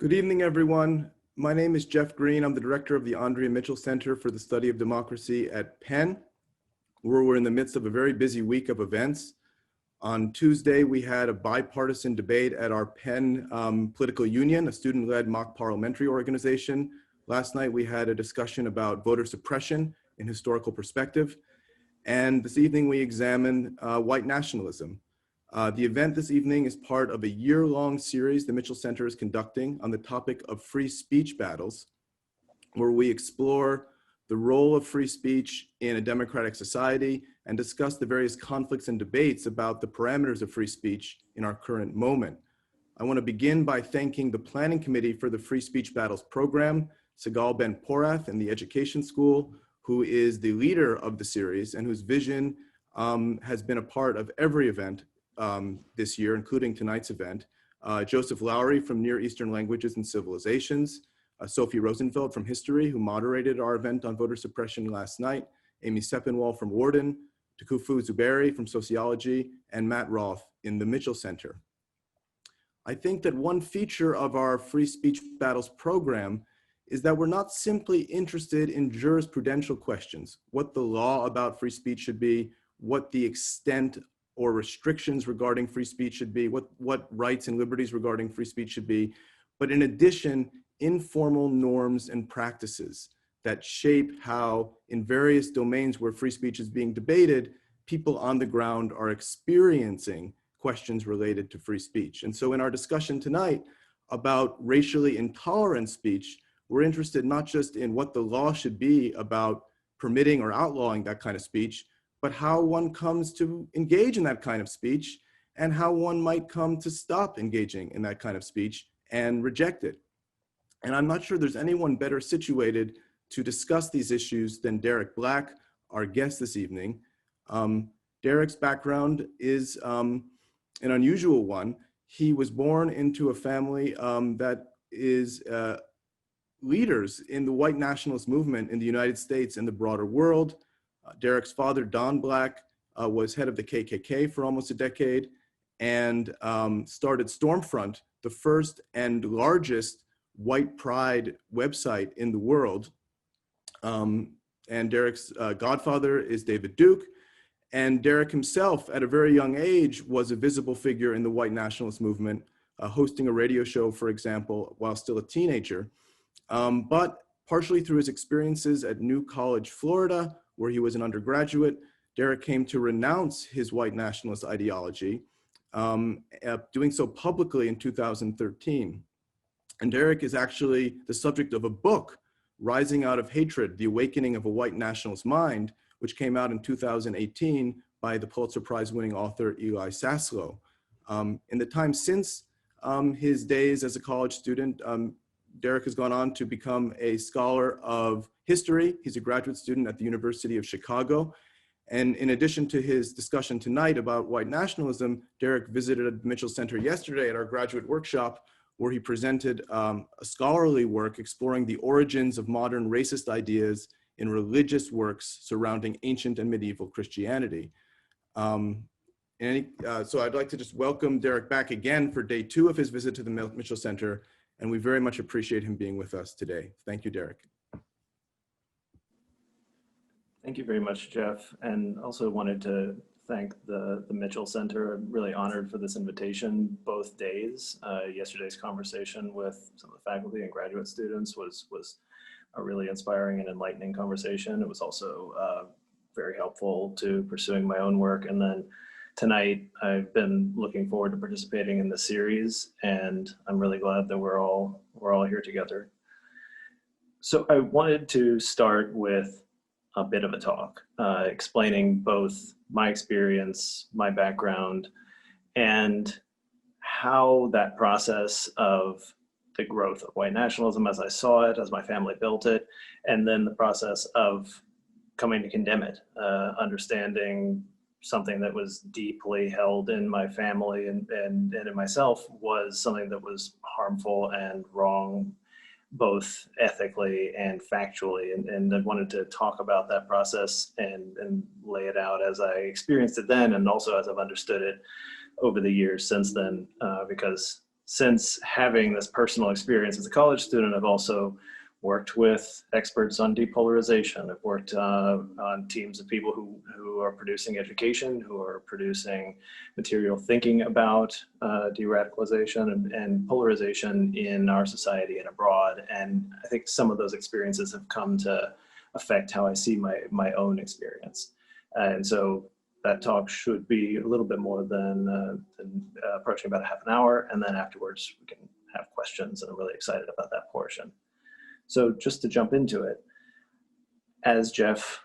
Good evening, everyone. My name is Jeff Green. I'm the director of the Andrea Mitchell Center for the Study of Democracy at Penn, where we're in the midst of a very busy week of events. On Tuesday, we had a bipartisan debate at our Penn Political Union, a student-led mock parliamentary organization. Last night, we had a discussion about voter suppression in historical perspective. And this evening, we examined white nationalism. The event this evening is part of a year-long series the Mitchell Center is conducting on the topic of free speech battles, where we explore the role of free speech in a democratic society and discuss the various conflicts and debates about the parameters of free speech in our current moment. I want to begin by thanking the Planning Committee for the Free Speech Battles program, Sigal Ben-Porath and the Education School, who is the leader of the series and whose vision has been a part of every event this year, including tonight's event. Joseph Lowry from Near Eastern Languages and Civilizations, Sophie Rosenfeld from History, who moderated our event on voter suppression last night, Amy Sepinwall from Warden, Tukufu Zuberi from Sociology, and Matt Roth in the Mitchell Center. I think that one feature of our Free Speech Battles program is that we're not simply interested in jurisprudential questions, what the law about free speech should be, what the extent or restrictions regarding free speech should be, what rights and liberties regarding free speech should be, but in addition, informal norms and practices that shape how, in various domains where free speech is being debated, people on the ground are experiencing questions related to free speech. And so in our discussion tonight about racially intolerant speech, we're interested not just in what the law should be about permitting or outlawing that kind of speech, but how one comes to engage in that kind of speech and how one might come to stop engaging in that kind of speech and reject it. And I'm not sure there's anyone better situated to discuss these issues than Derek Black, our guest this evening. Derek's background is an unusual one. He was born into a family that is leaders in the white nationalist movement in the United States and the broader world. Derek's father, Don Black, was head of the KKK for almost a decade and started Stormfront, the first and largest white pride website in the world. And Derek's godfather is David Duke. And Derek himself, at a very young age, was a visible figure in the white nationalist movement, hosting a radio show, for example, while still a teenager. But partially through his experiences at New College, Florida, where he was an undergraduate, Derek came to renounce his white nationalist ideology, doing so publicly in 2013. And Derek is actually the subject of a book, Rising Out of Hatred, The Awakening of a White Nationalist Mind, which came out in 2018 by the Pulitzer Prize winning author Eli Saslow. In the time since his days as a college student, Derek has gone on to become a scholar of history. He's a graduate student at the University of Chicago. And in addition to his discussion tonight about white nationalism, Derek visited the Mitchell Center yesterday at our graduate workshop, where he presented a scholarly work exploring the origins of modern racist ideas in religious works surrounding ancient and medieval Christianity. So I'd like to just welcome Derek back again for day 2 of his visit to the Mitchell Center. And we very much appreciate him being with us today. Thank you, Derek. Thank you very much, Jeff. And also wanted to thank the Mitchell Center. I'm really honored for this invitation both days. Yesterday's conversation with some of the faculty and graduate students was a really inspiring and enlightening conversation. It was also very helpful to pursuing my own work. And then tonight, I've been looking forward to participating in the series, and I'm really glad that we're all here together. So I wanted to start with a bit of a talk, explaining both my experience, my background, and how that process of the growth of white nationalism as I saw it, as my family built it, and then the process of coming to condemn it, understanding something that was deeply held in my family and in myself was something that was harmful and wrong, both ethically and factually. And I wanted to talk about that process and lay it out as I experienced it then, and also as I've understood it over the years since then, because since having this personal experience as a college student, I've also worked with experts on depolarization. I've worked on teams of people who are producing education, who are producing material thinking about de-radicalization and polarization in our society and abroad. And I think some of those experiences have come to affect how I see my own experience. And so that talk should be a little bit more than approaching about a half an hour. And then afterwards we can have questions, and I'm really excited about that portion. So just to jump into it, as Jeff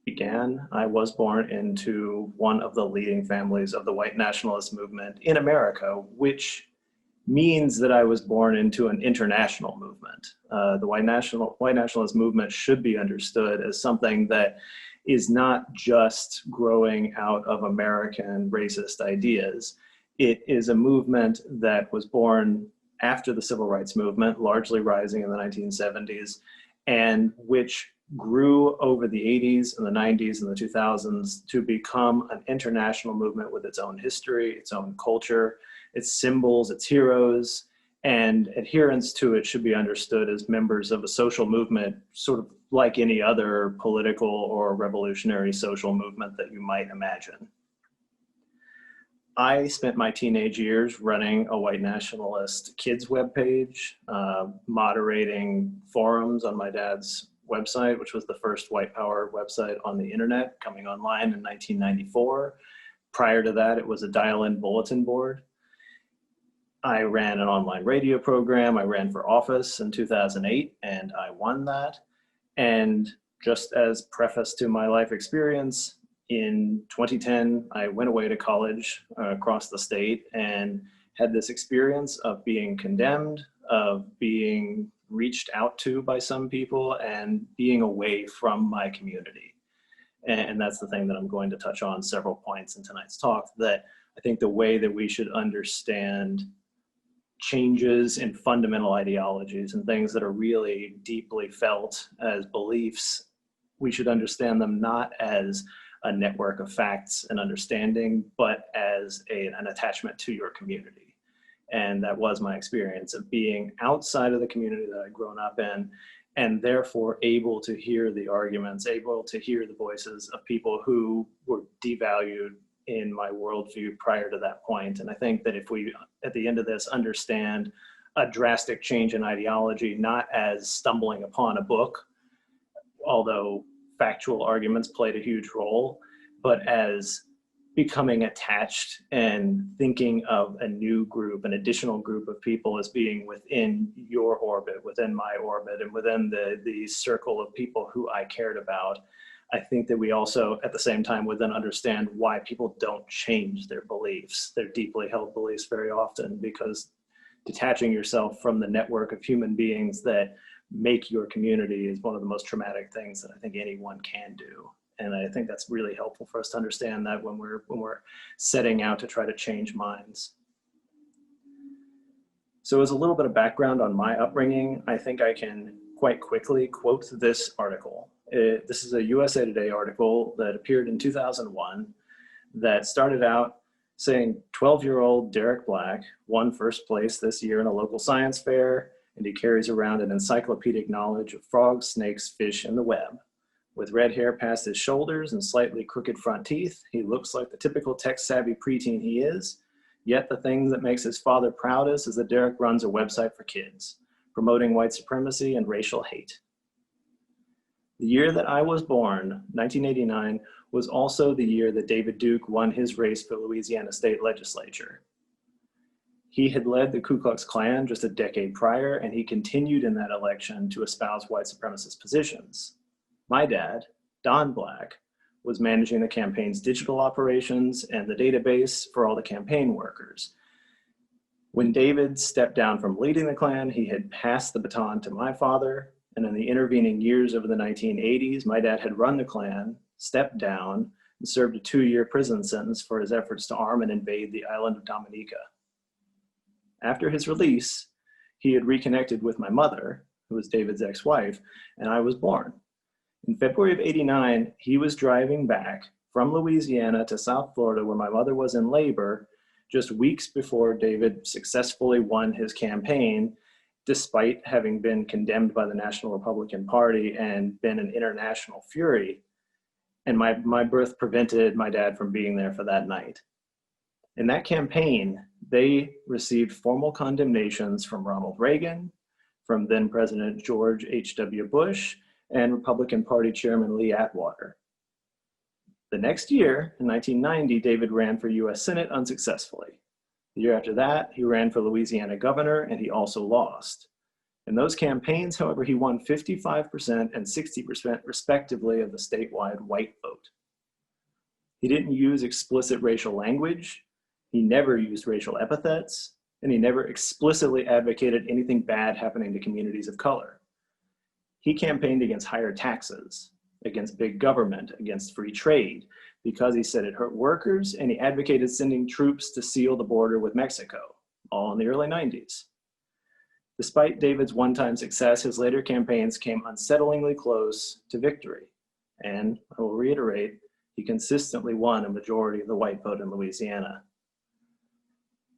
began, I was born into one of the leading families of the white nationalist movement in America, which means that I was born into an international movement. The white nationalist movement should be understood as something that is not just growing out of American racist ideas. It is a movement that was born after the civil rights movement, largely rising in the 1970s, and which grew over the 80s and the 90s and the 2000s to become an international movement with its own history, its own culture, its symbols, its heroes, and adherents to it should be understood as members of a social movement, sort of like any other political or revolutionary social movement that you might imagine. I spent my teenage years running a white nationalist kids webpage, moderating forums on my dad's website, which was the first white power website on the internet, coming online in 1994. Prior to that, it was a dial-in bulletin board. I ran an online radio program. I ran for office in 2008, and I won that. And just as preface to my life experience, in 2010, I went away to college across the state and had this experience of being condemned, of being reached out to by some people, and being away from my community. And that's the thing that I'm going to touch on several points in tonight's talk, that I think the way that we should understand changes in fundamental ideologies and things that are really deeply felt as beliefs, we should understand them not as a network of facts and understanding, but as an attachment to your community. And that was my experience of being outside of the community that I'd grown up in, and therefore able to hear the arguments, able to hear the voices of people who were devalued in my worldview prior to that point. And I think that if we, at the end of this, understand a drastic change in ideology, not as stumbling upon a book, although factual arguments played a huge role, but as becoming attached and thinking of a new group, an additional group of people as being within your orbit, within my orbit, and within the circle of people who I cared about. I think that we also, at the same time, would then understand why people don't change their beliefs, their deeply held beliefs very often, because detaching yourself from the network of human beings that make your community is one of the most traumatic things that I think anyone can do. And I think that's really helpful for us to understand that when we're setting out to try to change minds. So as a little bit of background on my upbringing, I think I can quite quickly quote this article. This is a USA Today article that appeared in 2001 that started out saying 12-year-old Derek Black won first place this year in a local science fair, and he carries around an encyclopedic knowledge of frogs, snakes, fish, and the web. With red hair past his shoulders and slightly crooked front teeth, he looks like the typical tech-savvy preteen he is. Yet the thing that makes his father proudest is that Derek runs a website for kids, promoting white supremacy and racial hate. The year that I was born, 1989, was also the year that David Duke won his race for Louisiana state legislature. He had led the Ku Klux Klan just a decade prior, and he continued in that election to espouse white supremacist positions. My dad, Don Black, was managing the campaign's digital operations and the database for all the campaign workers. When David stepped down from leading the Klan, he had passed the baton to my father, and in the intervening years of the 1980s, my dad had run the Klan, stepped down, and served a 2-year prison sentence for his efforts to arm and invade the island of Dominica. After his release, he had reconnected with my mother, who was David's ex-wife, and I was born. In February of '89, he was driving back from Louisiana to South Florida, where my mother was in labor, just weeks before David successfully won his campaign, despite having been condemned by the National Republican Party and been an international fury. And my birth prevented my dad from being there for that night. In that campaign, they received formal condemnations from Ronald Reagan, from then President George H.W. Bush, and Republican Party Chairman Lee Atwater. The next year, in 1990, David ran for US Senate unsuccessfully. The year after that, he ran for Louisiana governor, and he also lost. In those campaigns, however, he won 55% and 60% respectively of the statewide white vote. He didn't use explicit racial language, he never used racial epithets, and he never explicitly advocated anything bad happening to communities of color. He campaigned against higher taxes, against big government, against free trade, because he said it hurt workers, and he advocated sending troops to seal the border with Mexico, all in the early 90s. Despite David's one-time success, his later campaigns came unsettlingly close to victory. And I will reiterate, he consistently won a majority of the white vote in Louisiana.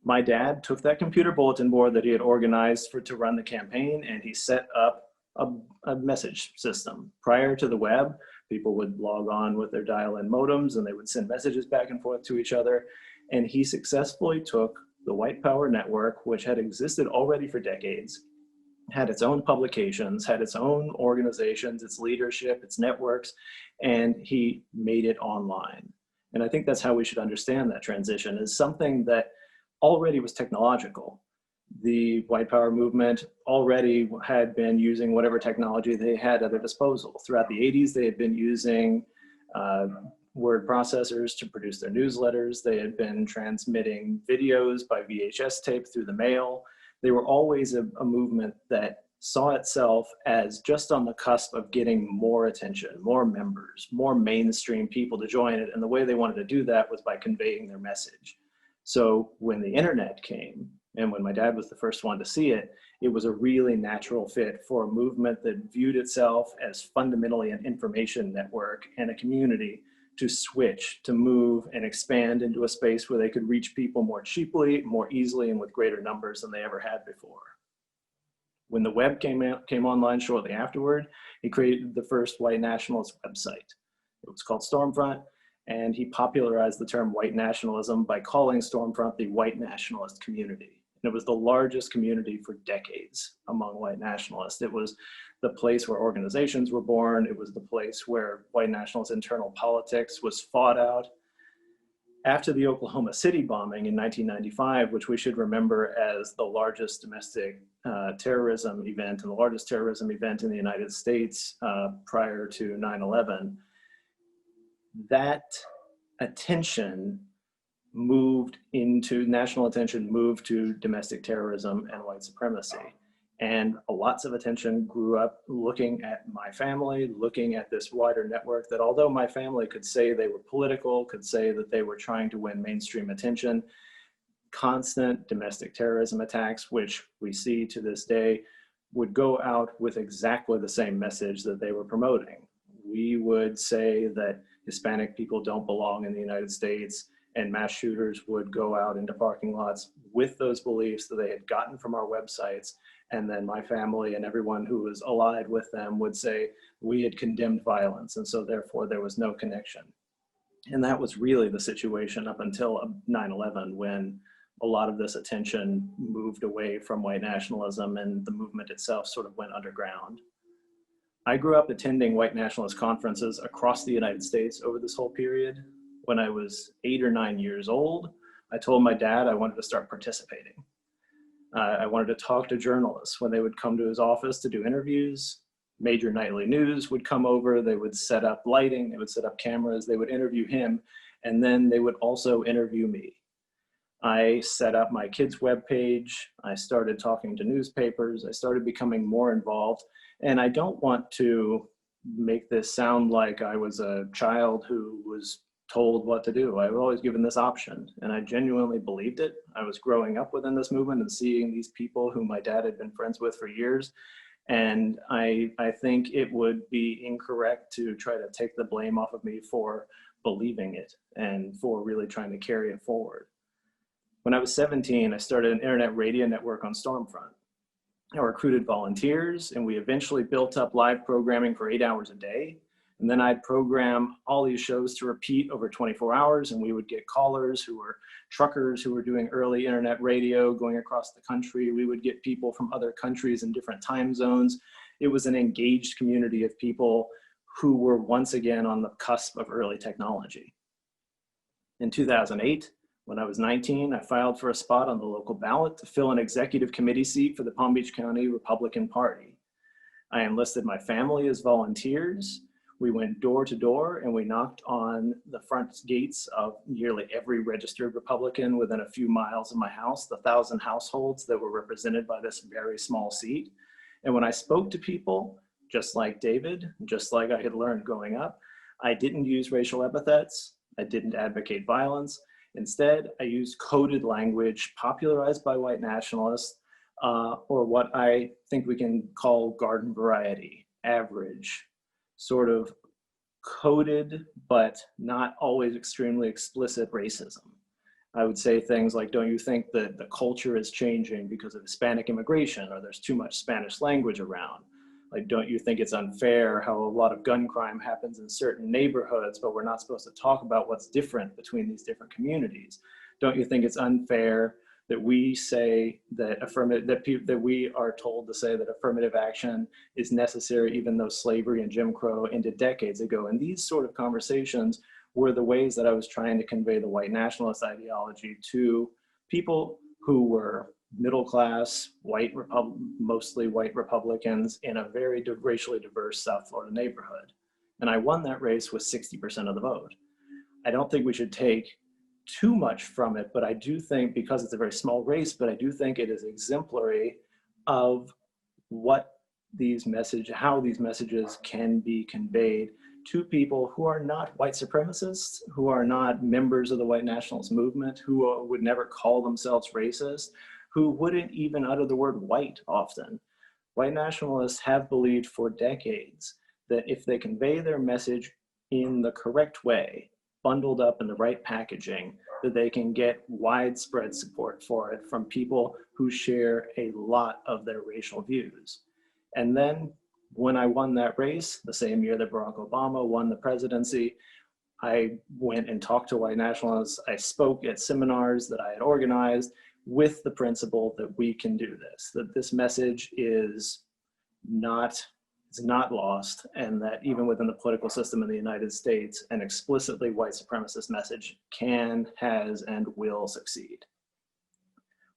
My dad took that computer bulletin board that he had organized to run the campaign, and he set up a message system. Prior to the web, people would log on with their dial-in modems and they would send messages back and forth to each other. And he successfully took the White Power Network, which had existed already for decades, had its own publications, had its own organizations, its leadership, its networks, and he made it online. And I think that's how we should understand that transition, is something that already was technological. The white power movement already had been using whatever technology they had at their disposal. Throughout the 80s, they had been using word processors to produce their newsletters. They had been transmitting videos by VHS tape through the mail. They were always a movement that saw itself as just on the cusp of getting more attention, more members, more mainstream people to join it. And the way they wanted to do that was by conveying their message. So when the internet came, and when my dad was the first one to see it, it was a really natural fit for a movement that viewed itself as fundamentally an information network and a community to switch, to move and expand into a space where they could reach people more cheaply, more easily, and with greater numbers than they ever had before. When the web came online shortly afterward, he created the first white nationalist website. It was called Stormfront, and he popularized the term white nationalism by calling Stormfront the white nationalist community. And it was the largest community for decades among white nationalists. It was the place where organizations were born. It was the place where white nationalist internal politics was fought out. After the Oklahoma City bombing in 1995, which we should remember as the largest domestic terrorism event and the largest terrorism event in the United States prior to 9/11, that attention moved into, national attention moved to domestic terrorism and white supremacy. And lots of attention grew up looking at my family, looking at this wider network that although my family could say they were political, could say that they were trying to win mainstream attention, constant domestic terrorism attacks, which we see to this day, would go out with exactly the same message that they were promoting. We would say that Hispanic people don't belong in the United States, and mass shooters would go out into parking lots with those beliefs that they had gotten from our websites. And then my family and everyone who was allied with them would say we had condemned violence, and so therefore there was no connection. And that was really the situation up until 9/11, when a lot of this attention moved away from white nationalism and the movement itself sort of went underground. I grew up attending white nationalist conferences across the United States over this whole period. When I was 8 or 9 years old, I told my dad I wanted to start participating. I wanted to talk to journalists when they would come to his office to do interviews. Major nightly news would come over, they would set up lighting, they would set up cameras, they would interview him, and then they would also interview me. I set up my kids' webpage, I started talking to newspapers, I started becoming more involved, and I don't want to make this sound like I was a child who was told what to do. I was always given this option, and I genuinely believed it. I was growing up within this movement and seeing these people who my dad had been friends with for years, and I think it would be incorrect to try to take the blame off of me for believing it and for really trying to carry it forward. When I was 17, I started an internet radio network on Stormfront. I recruited volunteers, and we eventually built up live programming for 8 hours a day. And then I'd program all these shows to repeat over 24 hours, and we would get callers who were truckers who were doing early internet radio going across the country. We would get people from other countries in different time zones. It was an engaged community of people who were once again on the cusp of early technology. In 2008, when I was 19, I filed for a spot on the local ballot to fill an executive committee seat for the Palm Beach County Republican Party. I enlisted my family as volunteers. We went door to door and we knocked on the front gates of nearly every registered Republican within a few miles of my house, the 1,000 households that were represented by this very small seat. And when I spoke to people, just like David, just like I had learned growing up, I didn't use racial epithets. I didn't advocate violence. Instead, I used coded language popularized by white nationalists, or what I think we can call garden variety, average, sort of coded, but not always extremely explicit racism. I would say things like, don't you think that the culture is changing because of Hispanic immigration, or there's too much Spanish language around? Like, don't you think it's unfair how a lot of gun crime happens in certain neighborhoods, but we're not supposed to talk about what's different between these different communities? Don't you think it's unfair that we say that that we are told to say that affirmative action is necessary, even though slavery and Jim Crow ended decades ago? And these sort of conversations were the ways that I was trying to convey the white nationalist ideology to people who were middle class, mostly white Republicans in a very racially diverse South Florida neighborhood. And I won that race with 60% of the vote. I don't think we should take too much from it, but I do think, because it's a very small race, but I do think it is exemplary of how these messages can be conveyed to people who are not white supremacists, who are not members of the white nationalist movement, who would never call themselves racist, who wouldn't even utter the word white often. White nationalists have believed for decades that if they convey their message in the correct way, bundled up in the right packaging, that they can get widespread support for it from people who share a lot of their racial views. And then when I won that race, the same year that Barack Obama won the presidency, I went and talked to white nationalists. I spoke at seminars that I had organized with the principle that we can do this, that this message is not lost, and that even within the political system in the United States, an explicitly white supremacist message can, has, and will succeed.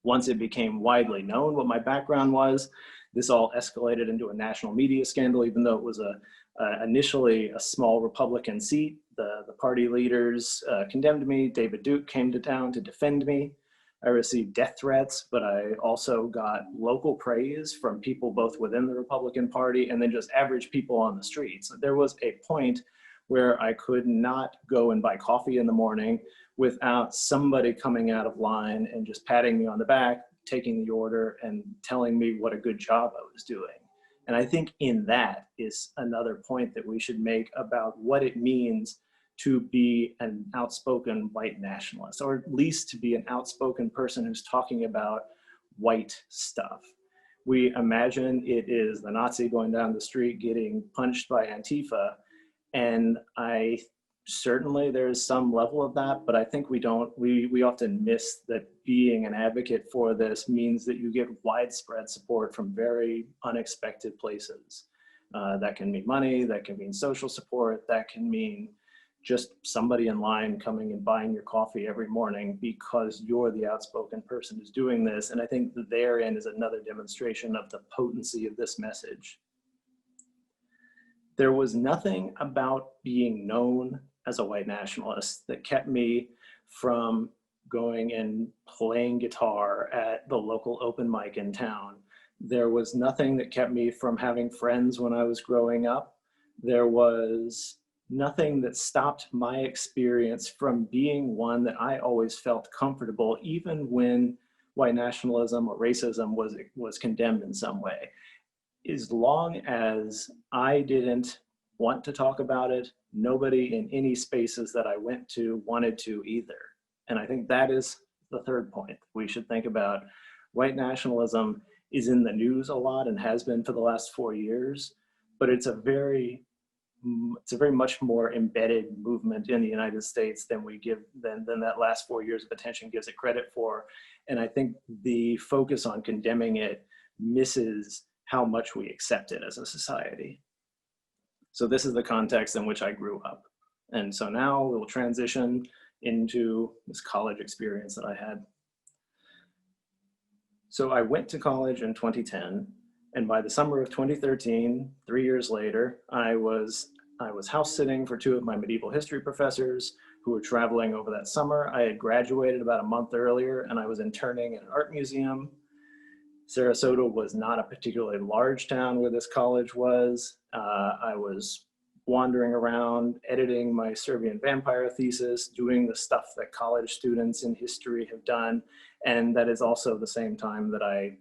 Once it became widely known what my background was, this all escalated into a national media scandal, even though it was initially a small Republican seat. The party leaders condemned me. David Duke came to town to defend me. I received death threats, but I also got local praise from people both within the Republican Party and then just average people on the streets. There was a point where I could not go and buy coffee in the morning without somebody coming out of line and just patting me on the back, taking the order, and telling me what a good job I was doing. And I think in that is another point that we should make about what it means to be an outspoken white nationalist, or at least to be an outspoken person who's talking about white stuff. We imagine it is the Nazi going down the street getting punched by Antifa, and certainly there's some level of that, but I think we often miss that being an advocate for this means that you get widespread support from very unexpected places. That can mean money, that can mean social support, that can mean just somebody in line coming and buying your coffee every morning because you're the outspoken person who's doing this. And I think that therein is another demonstration of the potency of this message. There was nothing about being known as a white nationalist that kept me from going and playing guitar at the local open mic in town. There was nothing that kept me from having friends when I was growing up. There was nothing that stopped my experience from being one that I always felt comfortable, even when white nationalism or racism was condemned in some way. As long as I didn't want to talk about it, nobody in any spaces that I went to wanted to either. And I think that is the third point. We should think about white nationalism is in the news a lot and has been for the last 4 years, but it's a very much more embedded movement in the United States than that last 4 years of attention gives it credit for. And I think the focus on condemning it misses how much we accept it as a society. So this is the context in which I grew up. And so now we'll transition into this college experience that I had. So I went to college in 2010, and by the summer of 2013, 3 years later, I was house sitting for two of my medieval history professors who were traveling over that summer. I had graduated about a month earlier, and I was interning in an art museum. Sarasota was not a particularly large town where this college was. I was wandering around, editing my Serbian vampire thesis, doing the stuff that college students in history have done. And that is also the same time that I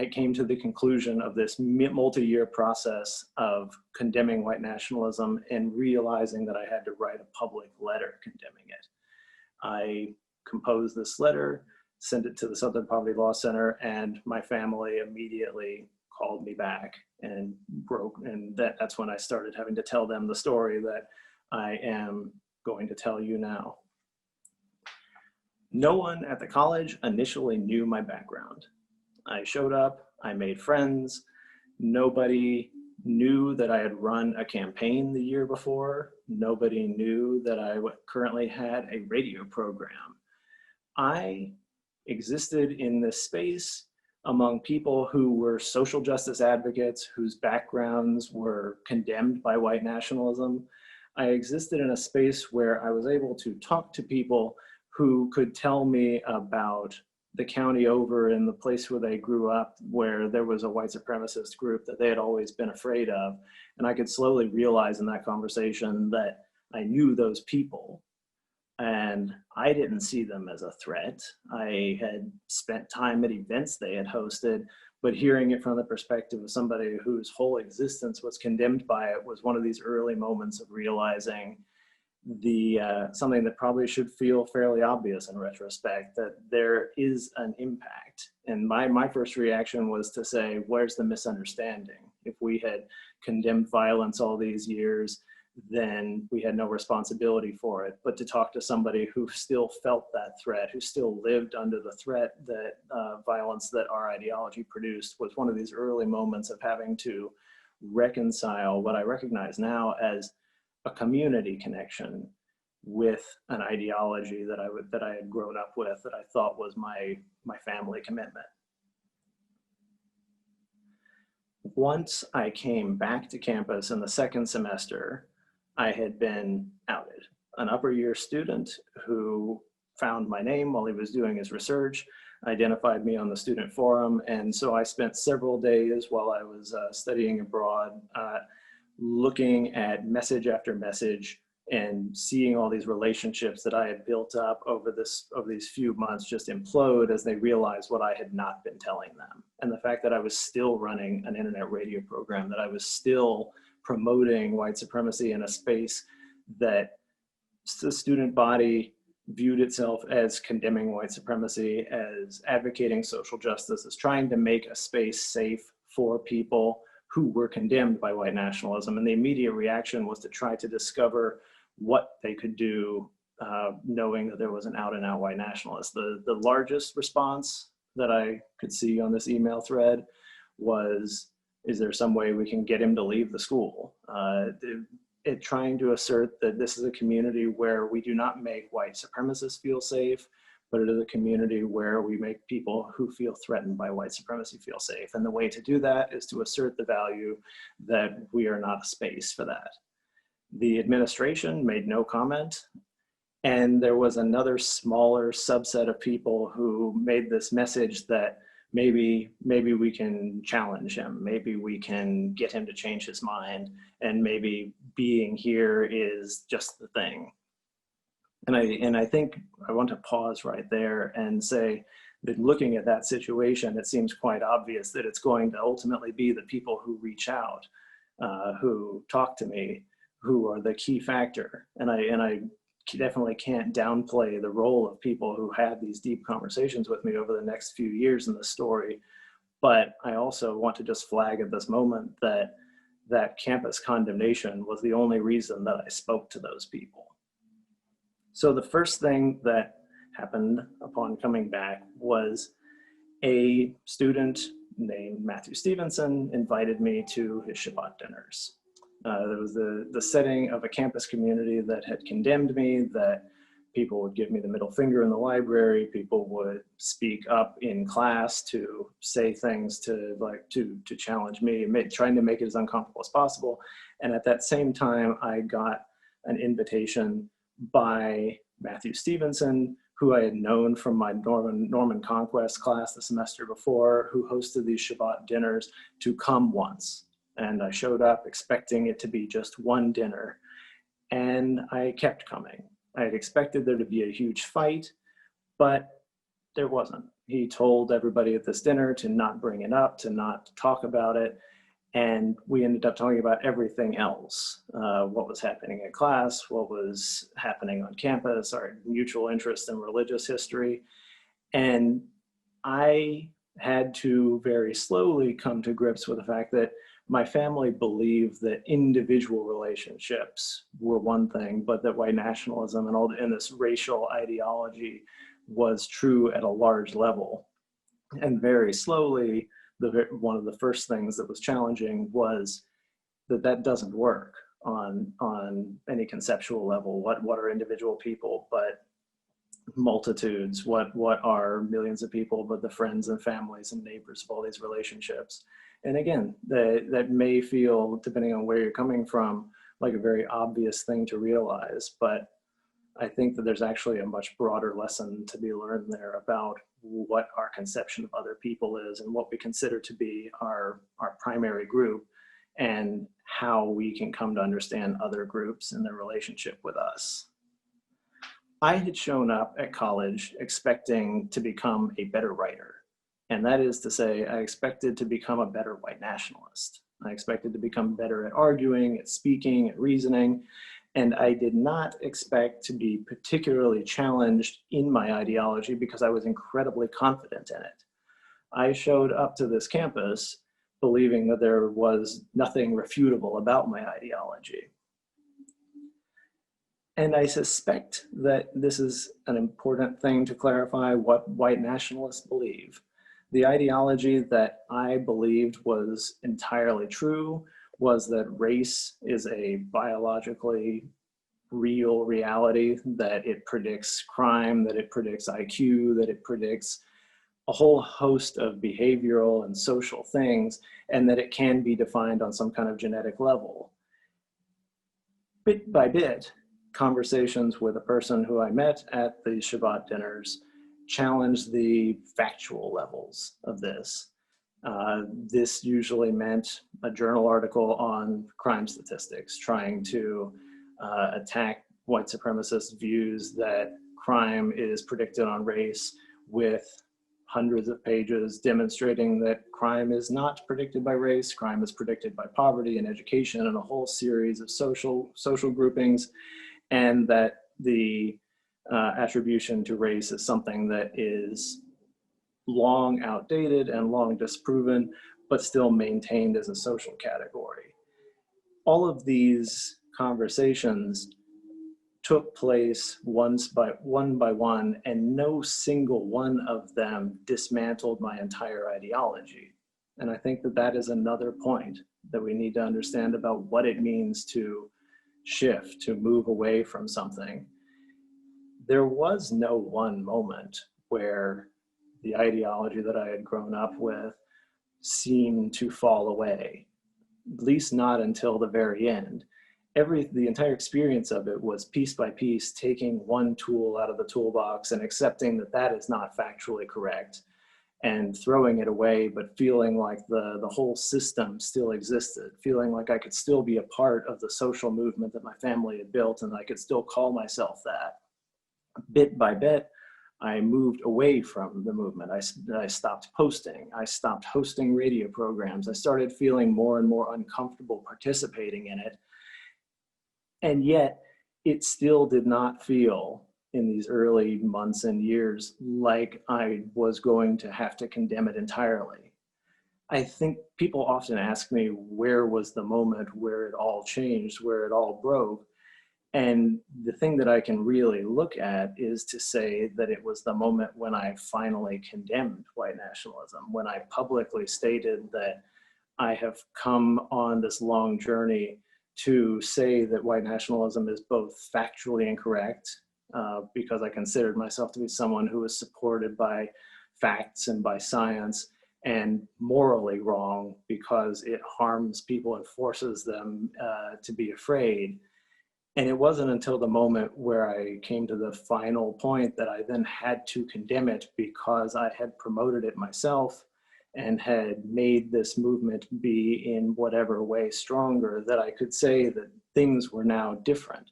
came to the conclusion of this multi-year process of condemning white nationalism and realizing that I had to write a public letter condemning it. I composed this letter, sent it to the Southern Poverty Law Center, and my family immediately called me back and that's when I started having to tell them the story that I am going to tell you now. No one at the college initially knew my background. I showed up, I made friends. Nobody knew that I had run a campaign the year before. Nobody knew that I currently had a radio program. I existed in this space among people who were social justice advocates, whose backgrounds were condemned by white nationalism. I existed in a space where I was able to talk to people who could tell me about the county over in the place where they grew up, where there was a white supremacist group that they had always been afraid of. And I could slowly realize in that conversation that I knew those people and I didn't see them as a threat. I had spent time at events they had hosted, but hearing it from the perspective of somebody whose whole existence was condemned by it was one of these early moments of realizing something that probably should feel fairly obvious in retrospect, that there is an impact. And my first reaction was to say, where's the misunderstanding? If we had condemned violence all these years, then we had no responsibility for it. But to talk to somebody who still felt that threat, who still lived under the threat that violence that our ideology produced, was one of these early moments of having to reconcile what I recognize now as a community connection with an ideology that I had grown up with, that I thought was my family commitment. Once I came back to campus in the second semester, I had been outed. An upper year student who found my name while he was doing his research, identified me on the student forum, and so I spent several days while I was studying abroad looking at message after message and seeing all these relationships that I had built up over these few months just implode as they realized what I had not been telling them. And the fact that I was still running an internet radio program, that I was still promoting white supremacy in a space that the student body viewed itself as condemning white supremacy, as advocating social justice, as trying to make a space safe for people who were condemned by white nationalism. And the immediate reaction was to try to discover what they could do, knowing that there was an out and out white nationalist. The largest response that I could see on this email thread was, is there some way we can get him to leave the school? Trying to assert that this is a community where we do not make white supremacists feel safe, but it is a community where we make people who feel threatened by white supremacy feel safe. And the way to do that is to assert the value that we are not a space for that. The administration made no comment. And there was another smaller subset of people who made this message that maybe we can challenge him, maybe we can get him to change his mind, and maybe being here is just the thing. And I think I want to pause right there and say that looking at that situation, it seems quite obvious that it's going to ultimately be the people who reach out, who talk to me, who are the key factor. And I definitely can't downplay the role of people who had these deep conversations with me over the next few years in the story. But I also want to just flag at this moment that that campus condemnation was the only reason that I spoke to those people. So the first thing that happened upon coming back was a student named Matthew Stevenson invited me to his Shabbat dinners. There was the setting of a campus community that had condemned me, that people would give me the middle finger in the library, people would speak up in class to say things to challenge me, trying to make it as uncomfortable as possible. And at that same time, I got an invitation by Matthew Stevenson, who I had known from my Norman Conquest class the semester before, who hosted these Shabbat dinners, to come once. And I showed up expecting it to be just one dinner, and I kept coming. I had expected there to be a huge fight, but there wasn't. He told everybody at this dinner to not bring it up, to not talk about it, and we ended up talking about everything else. What was happening in class, what was happening on campus, our mutual interest in religious history. And I had to very slowly come to grips with the fact that my family believed that individual relationships were one thing, but that white nationalism and this racial ideology was true at a large level. And very slowly, one of the first things that was challenging was that doesn't work on any conceptual level. What are individual people but multitudes? What are millions of people but the friends and families and neighbors of all these relationships? And again, that may feel, depending on where you're coming from, like a very obvious thing to realize, but I think that there's actually a much broader lesson to be learned there about what our conception of other people is and what we consider to be our primary group, and how we can come to understand other groups and their relationship with us. I had shown up at college expecting to become a better writer. And that is to say, I expected to become a better white nationalist. I expected to become better at arguing, at speaking, at reasoning. And I did not expect to be particularly challenged in my ideology because I was incredibly confident in it. I showed up to this campus believing that there was nothing refutable about my ideology. And I suspect that this is an important thing to clarify what white nationalists believe. The ideology that I believed was entirely true was that race is a biologically real reality, that it predicts crime, that it predicts IQ, that it predicts a whole host of behavioral and social things, and that it can be defined on some kind of genetic level. Bit by bit, conversations with a person who I met at the Shabbat dinners challenged the factual levels of this. This usually meant a journal article on crime statistics, trying to attack white supremacist views that crime is predicted on race, with hundreds of pages demonstrating that crime is not predicted by race, crime is predicted by poverty and education and a whole series of social groupings, and that the attribution to race is something that is long outdated and long disproven, but still maintained as a social category. All of these conversations took place one by one, and no single one of them dismantled my entire ideology. And I think that that is another point that we need to understand about what it means to shift, to move away from something. There was no one moment where the ideology that I had grown up with seemed to fall away, at least not until the very end. The entire experience of it was piece by piece, taking one tool out of the toolbox and accepting that that is not factually correct, and throwing it away, but feeling like the whole system still existed, feeling like I could still be a part of the social movement that my family had built, and I could still call myself that. Bit by bit, I moved away from the movement. I stopped posting. I stopped hosting radio programs. I started feeling more and more uncomfortable participating in it. And yet, it still did not feel in these early months and years like I was going to have to condemn it entirely. I think people often ask me, where was the moment where it all changed, where it all broke? And the thing that I can really look at is to say that it was the moment when I finally condemned white nationalism, when I publicly stated that I have come on this long journey to say that white nationalism is both factually incorrect, because I considered myself to be someone who was supported by facts and by science, and morally wrong because it harms people and forces them to be afraid. And it wasn't until the moment where I came to the final point that I then had to condemn it, because I had promoted it myself and had made this movement be in whatever way stronger, that I could say that things were now different,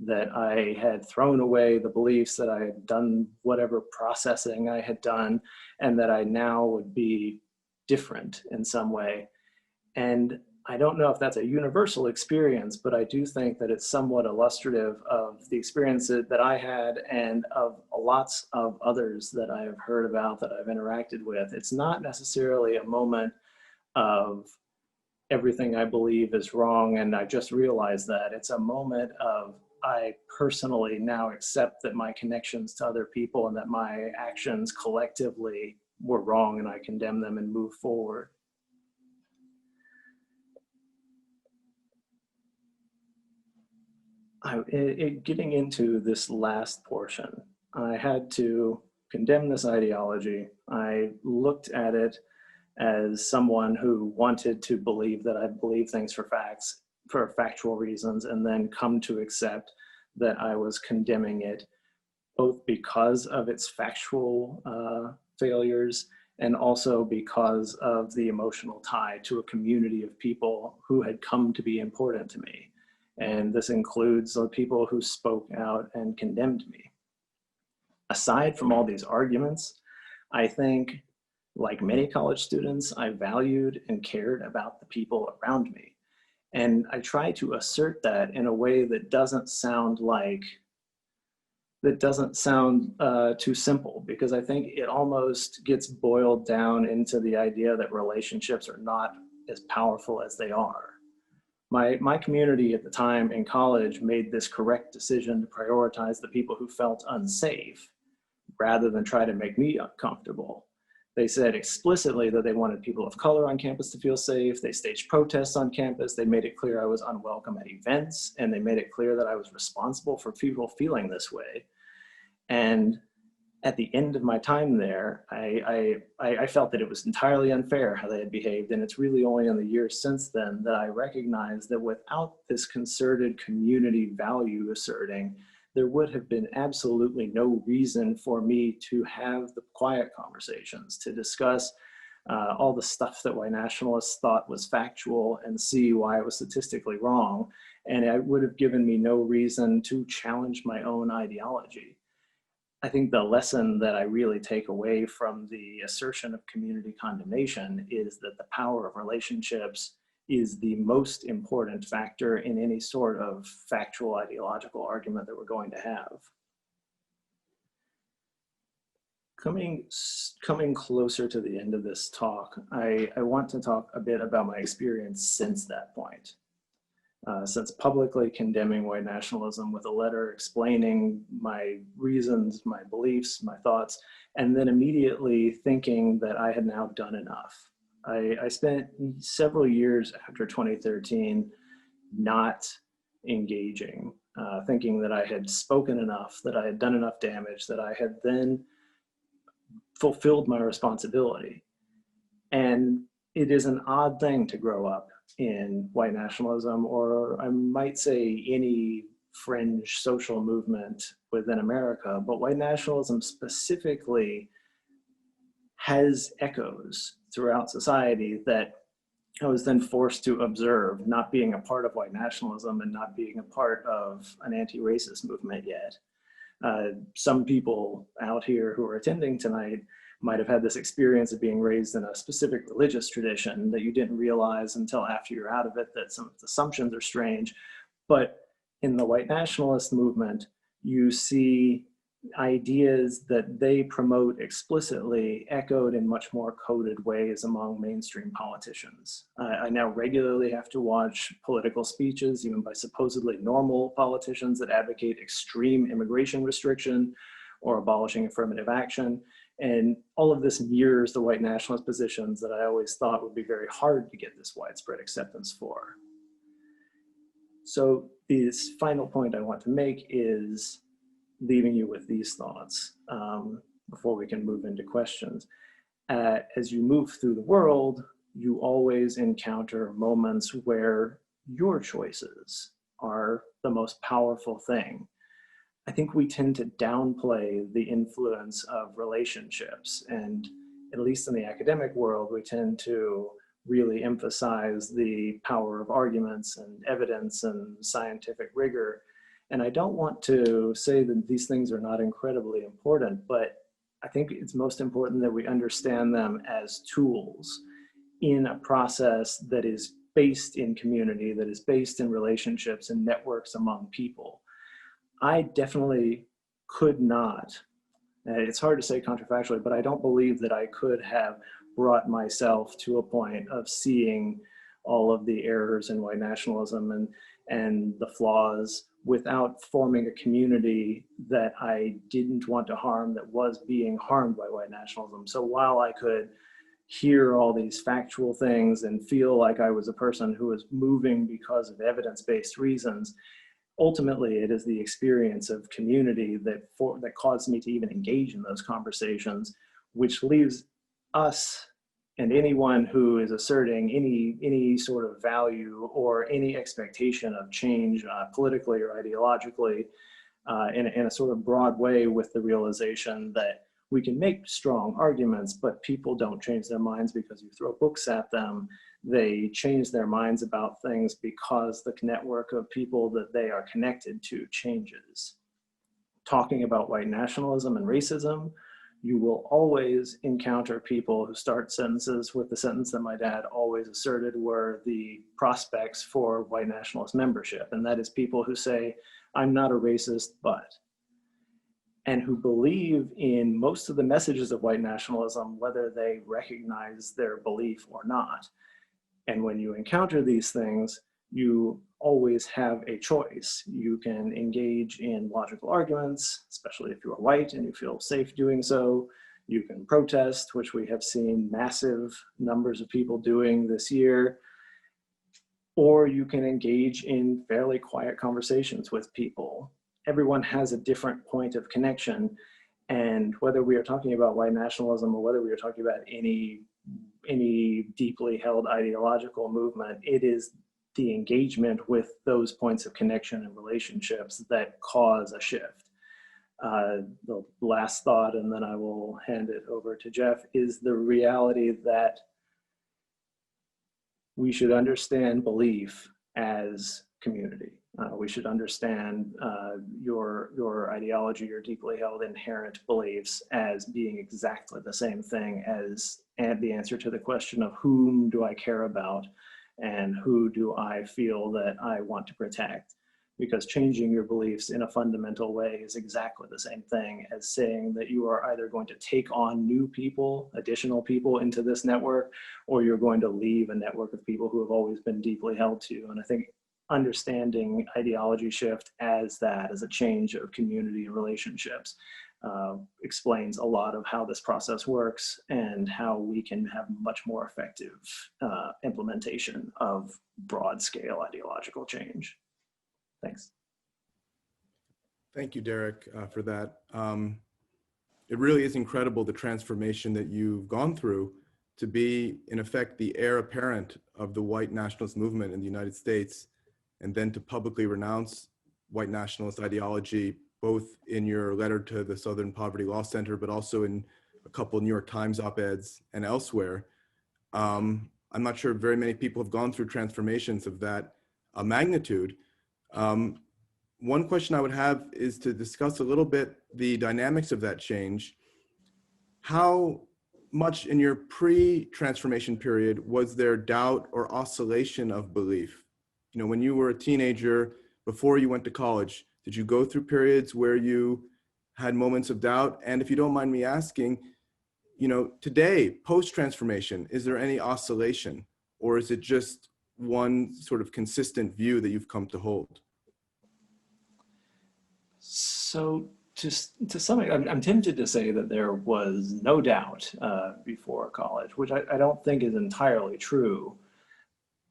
that I had thrown away the beliefs, that I had done whatever processing I had done, and that I now would be different in some way. And I don't know if that's a universal experience, but I do think that it's somewhat illustrative of the experience that I had and of lots of others that I have heard about, that I've interacted with. It's not necessarily a moment of everything I believe is wrong and I just realized that. It's a moment of, I personally now accept that my connections to other people and that my actions collectively were wrong, and I condemn them and move forward. Getting into this last portion, I had to condemn this ideology. I looked at it as someone who wanted to believe that I believe things for facts, for factual reasons, and then come to accept that I was condemning it, both because of its factual failures and also because of the emotional tie to a community of people who had come to be important to me. And this includes the people who spoke out and condemned me. Aside from all these arguments, I think, like many college students, I valued and cared about the people around me. And I try to assert that in a way that doesn't sound too simple, because I think it almost gets boiled down into the idea that relationships are not as powerful as they are. My community at the time in college made this correct decision to prioritize the people who felt unsafe rather than try to make me uncomfortable. They said explicitly that they wanted people of color on campus to feel safe. They staged protests on campus. They made it clear I was unwelcome at events, and they made it clear that I was responsible for people feeling this way. And at the end of my time there, I felt that it was entirely unfair how they had behaved. And it's really only in the years since then that I recognized that without this concerted community value asserting, there would have been absolutely no reason for me to have the quiet conversations, to discuss all the stuff that white nationalists thought was factual and see why it was statistically wrong. And it would have given me no reason to challenge my own ideology. I think the lesson that I really take away from the assertion of community condemnation is that the power of relationships is the most important factor in any sort of factual ideological argument that we're going to have. Coming closer to the end of this talk, I want to talk a bit about my experience since that point. Since publicly condemning white nationalism with a letter explaining my reasons, my beliefs, my thoughts, and then immediately thinking that I had now done enough. I spent several years after 2013 not engaging, thinking that I had spoken enough, that I had done enough damage, that I had then fulfilled my responsibility. And it is an odd thing to grow up in white nationalism, or I might say any fringe social movement within America, but white nationalism specifically has echoes throughout society that I was then forced to observe, not being a part of white nationalism and not being a part of an anti-racist movement yet. Some people out here who are attending tonight might have had this experience of being raised in a specific religious tradition that you didn't realize until after you're out of it, that some assumptions are strange. But In the white nationalist movement, you see ideas that they promote explicitly echoed in much more coded ways among mainstream politicians. I now regularly have to watch political speeches, even by supposedly normal politicians that advocate extreme immigration restriction or abolishing affirmative action. And all of this mirrors the white nationalist positions that I always thought would be very hard to get this widespread acceptance for. So this final point I want to make is leaving you with these thoughts before we can move into questions. As you move through the world, you always encounter moments where your choices are the most powerful thing. I think we tend to downplay the influence of relationships, and at least in the academic world, we tend to really emphasize the power of arguments and evidence and scientific rigor. And I don't want to say that these things are not incredibly important, but I think it's most important that we understand them as tools in a process that is based in community, that is based in relationships and networks among people. I definitely could not, it's hard to say counterfactually, but I don't believe that I could have brought myself to a point of seeing all of the errors in white nationalism and the flaws without forming a community that I didn't want to harm, that was being harmed by white nationalism. So while I could hear all these factual things and feel like I was a person who was moving because of evidence-based reasons, ultimately it is the experience of community that caused me to even engage in those conversations, which leaves us and anyone who is asserting any sort of value or any expectation of change politically or ideologically in a sort of broad way, with the realization that we can make strong arguments, but people don't change their minds because you throw books at them. They change their minds about things because the network of people that they are connected to changes. Talking about white nationalism and racism, you will always encounter people who start sentences with the sentence that my dad always asserted were the prospects for white nationalist membership. And that is people who say, I'm not a racist, but, and who believe in most of the messages of white nationalism, whether they recognize their belief or not. And when you encounter these things, you always have a choice. You can engage in logical arguments, especially if you are white and you feel safe doing so. You can protest, which we have seen massive numbers of people doing this year. Or you can engage in fairly quiet conversations with people. Everyone has a different point of connection. And whether we are talking about white nationalism or whether we are talking about any deeply held ideological movement, it is the engagement with those points of connection and relationships that cause a shift. The last thought, and then I will hand it over to Jeff, is the reality that we should understand belief as community. We should understand your ideology, your deeply held inherent beliefs as being exactly the same thing as the answer to the question of whom do I care about and who do I feel that I want to protect. Because changing your beliefs in a fundamental way is exactly the same thing as saying that you are either going to take on new people, additional people into this network, or you're going to leave a network of people who have always been deeply held to. And I think understanding ideology shift as that, as a change of community and relationships, explains a lot of how this process works and how we can have much more effective implementation of broad scale ideological change. Thanks. Thank you, Derek, for that. It really is incredible the transformation that you've gone through to be, in effect, the heir apparent of the white nationalist movement in the United States, and then to publicly renounce white nationalist ideology, both in your letter to the Southern Poverty Law Center, but also in a couple of New York Times op-eds and elsewhere. I'm not sure very many people have gone through transformations of that magnitude. One question I would have is to discuss a little bit the dynamics of that change. How much in your pre-transformation period was there doubt or oscillation of belief? You know, when you were a teenager, before you went to college? Did you go through periods where you had moments of doubt? And if you don't mind me asking, today, post-transformation, is there any oscillation, or is it just one sort of consistent view that you've come to hold? So just to some extent, I'm tempted to say that there was no doubt before college, which I don't think is entirely true.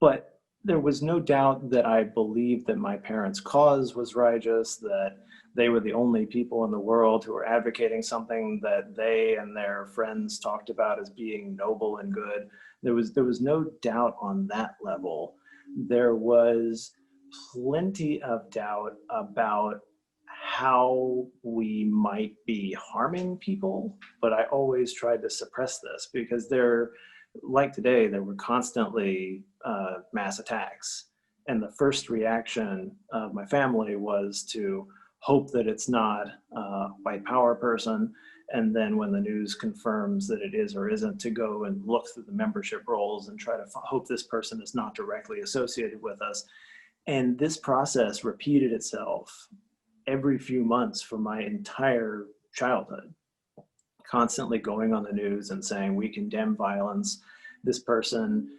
But there was no doubt that I believed that my parents' cause was righteous, that they were the only people in the world who were advocating something that they and their friends talked about as being noble and good. There was no doubt on that level. There was plenty of doubt about how we might be harming people, but I always tried to suppress this because like today, there were constantly mass attacks. And the first reaction of my family was to hope that it's not a white power person. And then when the news confirms that it is or isn't, to go and look through the membership rolls and try to hope this person is not directly associated with us. And this process repeated itself every few months for my entire childhood, constantly going on the news and saying, we condemn violence. This person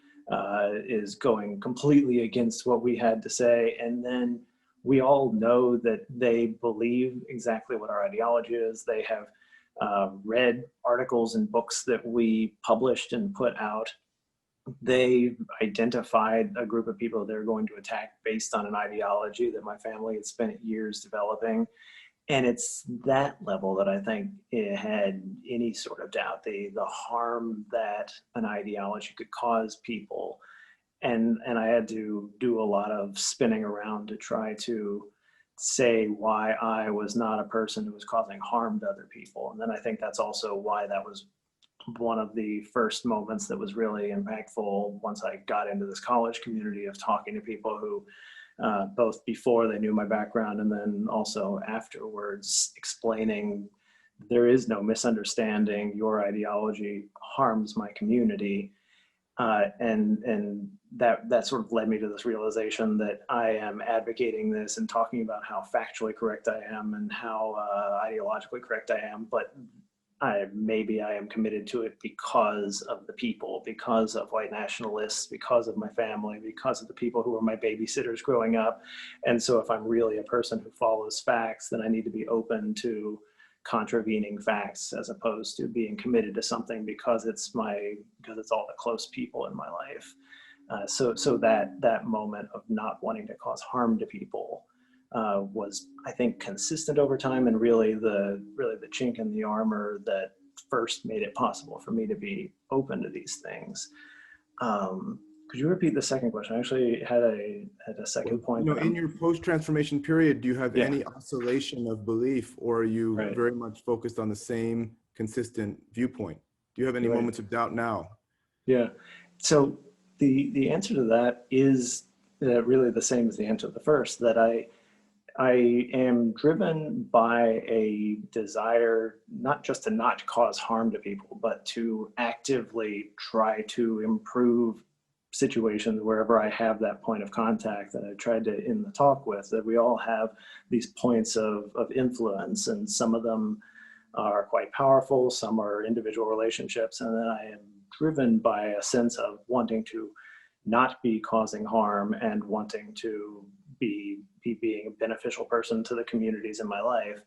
is going completely against what we had to say. And then we all know that they believe exactly what our ideology is. They have read articles and books that we published and put out. They identified a group of people they're going to attack based on an ideology that my family had spent years developing. And it's that level that I think it had any sort of doubt, the harm that an ideology could cause people. And I had to do a lot of spinning around to try to say why I was not a person who was causing harm to other people. And then I think that's also why that was one of the first moments that was really impactful once I got into this college community of talking to people who both before they knew my background and then also afterwards explaining there is no misunderstanding, your ideology harms my community. And that sort of led me to this realization that I am advocating this and talking about how factually correct I am and how ideologically correct I am, but maybe I am committed to it because of the people, because of white nationalists, because of my family, because of the people who were my babysitters growing up. And so if I'm really a person who follows facts, then I need to be open to contravening facts as opposed to being committed to something because it's all the close people in my life. So that moment of not wanting to cause harm to people was, I think, consistent over time, and really the chink in the armor that first made it possible for me to be open to these things. Could you repeat the second question? I actually had a second point. In your post-transformation period, do you have Yeah. any oscillation of belief, or are you Right. very much focused on the same consistent viewpoint? Do you have any Right. moments of doubt now? Yeah. So the answer to that is really the same as the answer to the first, that I am driven by a desire not just to not cause harm to people, but to actively try to improve situations wherever I have that point of contact that I tried to end the talk with, that we all have these points of influence, and some of them are quite powerful, some are individual relationships, and then I am driven by a sense of wanting to not be causing harm and wanting to be being a beneficial person to the communities in my life.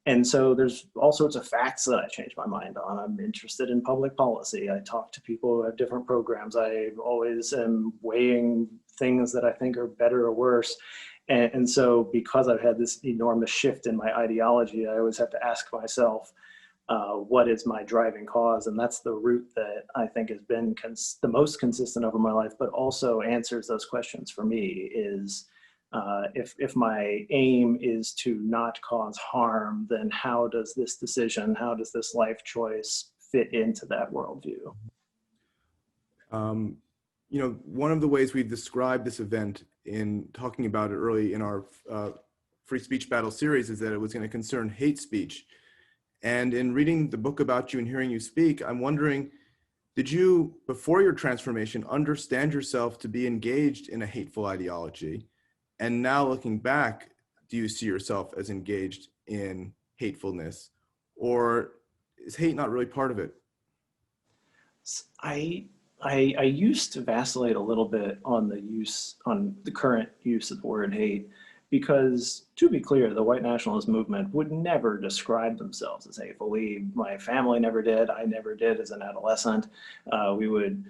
And so there's all sorts of facts that I change my mind on. I'm interested in public policy. I talk to people who have different programs. I always am weighing things that I think are better or worse. And so because I've had this enormous shift in my ideology, I always have to ask myself, what is my driving cause? And that's the route that I think has been the most consistent over my life, but also answers those questions for me is, if my aim is to not cause harm, then how does this decision, how does this life choice fit into that worldview? One of the ways we've described this event in talking about it early in our free speech battle series is that it was going to concern hate speech. And in reading the book about you and hearing you speak, I'm wondering, did you, before your transformation, understand yourself to be engaged in a hateful ideology? And now looking back, do you see yourself as engaged in hatefulness, or is hate not really part of it? I, I used to vacillate a little bit on the current use of the word hate, because to be clear, the white nationalist movement would never describe themselves as hateful. My family never did. I never did as an adolescent. We would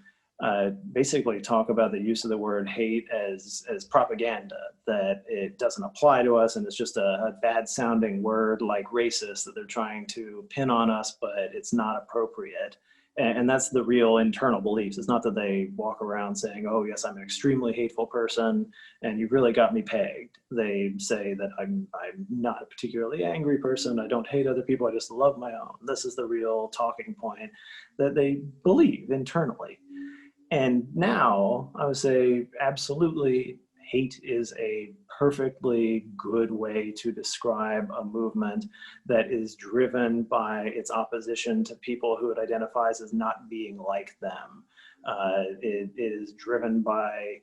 basically talk about the use of the word hate as propaganda, that it doesn't apply to us and it's just a bad sounding word like racist that they're trying to pin on us, but it's not appropriate. And that's the real internal beliefs. It's not that they walk around saying, oh yes, I'm an extremely hateful person and you've really got me pegged. They say that I'm not a particularly angry person. I don't hate other people. I just love my own. This is the real talking point that they believe internally. And now I would say absolutely hate is a perfectly good way to describe a movement that is driven by its opposition to people who it identifies as not being like them. It is driven by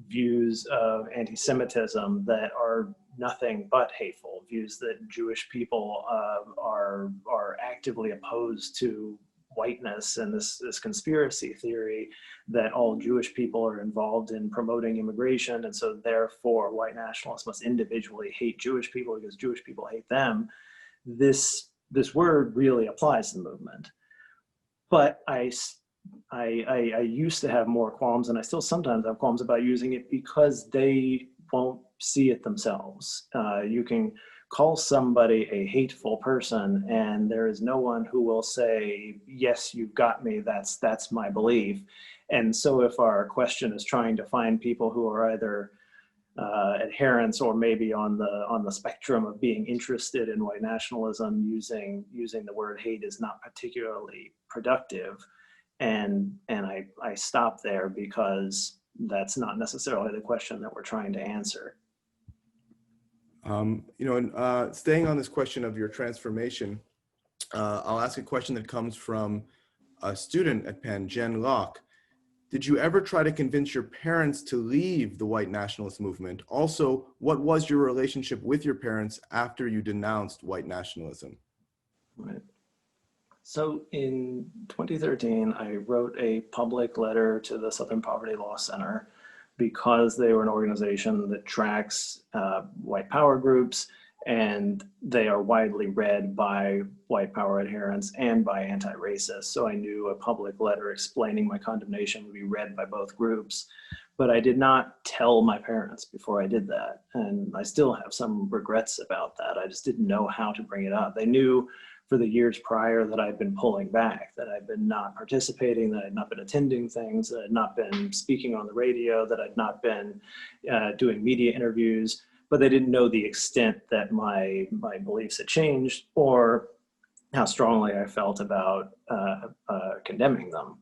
views of anti-Semitism that are nothing but hateful, views that Jewish people are actively opposed to whiteness, and this conspiracy theory that all Jewish people are involved in promoting immigration, and so therefore white nationalists must individually hate Jewish people because Jewish people hate them. This word really applies to the movement. But I used to have more qualms, and I still sometimes have qualms about using it because they won't see it themselves. You can call somebody a hateful person, and there is no one who will say, yes, you've got me, that's my belief. And so if our question is trying to find people who are either adherents or maybe on the spectrum of being interested in white nationalism, using the word hate is not particularly productive. And I stop there because that's not necessarily the question that we're trying to answer. Staying on this question of your transformation, I'll ask a question that comes from a student at Penn, Jen Locke. Did you ever try to convince your parents to leave the white nationalist movement? Also, what was your relationship with your parents after you denounced white nationalism? Right. So in 2013, I wrote a public letter to the Southern Poverty Law Center because they were an organization that tracks white power groups, and they are widely read by white power adherents and by anti-racists. So I knew a public letter explaining my condemnation would be read by both groups. But I did not tell my parents before I did that. And I still have some regrets about that. I just didn't know how to bring it up. They knew for the years prior that I'd been pulling back, that I'd been not participating, that I'd not been attending things, that I'd not been speaking on the radio, that I'd not been doing media interviews, but they didn't know the extent that my beliefs had changed or how strongly I felt about condemning them.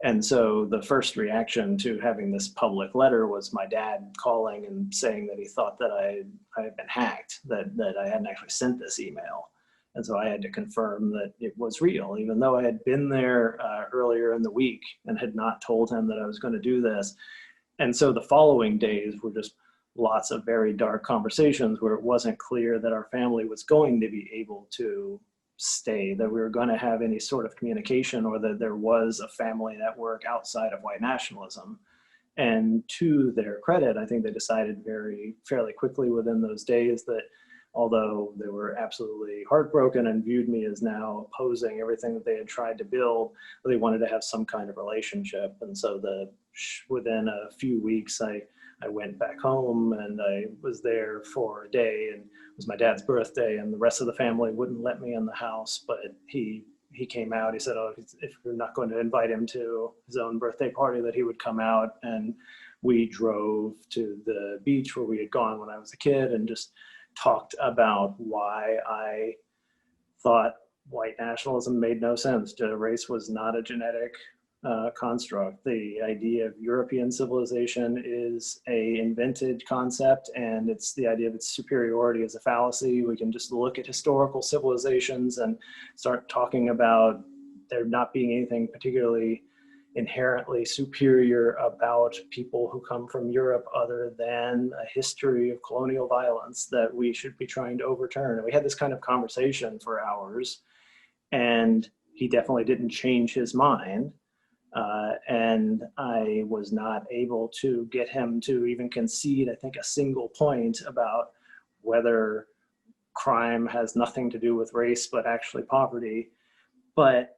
And so the first reaction to having this public letter was my dad calling and saying that he thought that I had been hacked, that I hadn't actually sent this email. And so I had to confirm that it was real, even though I had been there earlier in the week and had not told him that I was going to do this. And so the following days were just lots of very dark conversations where it wasn't clear that our family was going to be able to stay, that we were going to have any sort of communication, or that there was a family network outside of white nationalism. And to their credit, I think they decided fairly quickly within those days that although they were absolutely heartbroken and viewed me as now opposing everything that they had tried to build, they wanted to have some kind of relationship. And so within a few weeks, I went back home and I was there for a day, and it was my dad's birthday, and the rest of the family wouldn't let me in the house, but he came out. He said, oh, if you're not going to invite him to his own birthday party, that he would come out. And we drove to the beach where we had gone when I was a kid and just talked about why I thought white nationalism made no sense. Race was not a genetic construct. The idea of European civilization is a invented concept, and it's the idea of its superiority is a fallacy. We can just look at historical civilizations and start talking about there not being anything particularly inherently superior about people who come from Europe other than a history of colonial violence that we should be trying to overturn. And we had this kind of conversation for hours, and he definitely didn't change his mind. And I was not able to get him to even concede, I think, a single point about whether crime has nothing to do with race, but actually poverty. But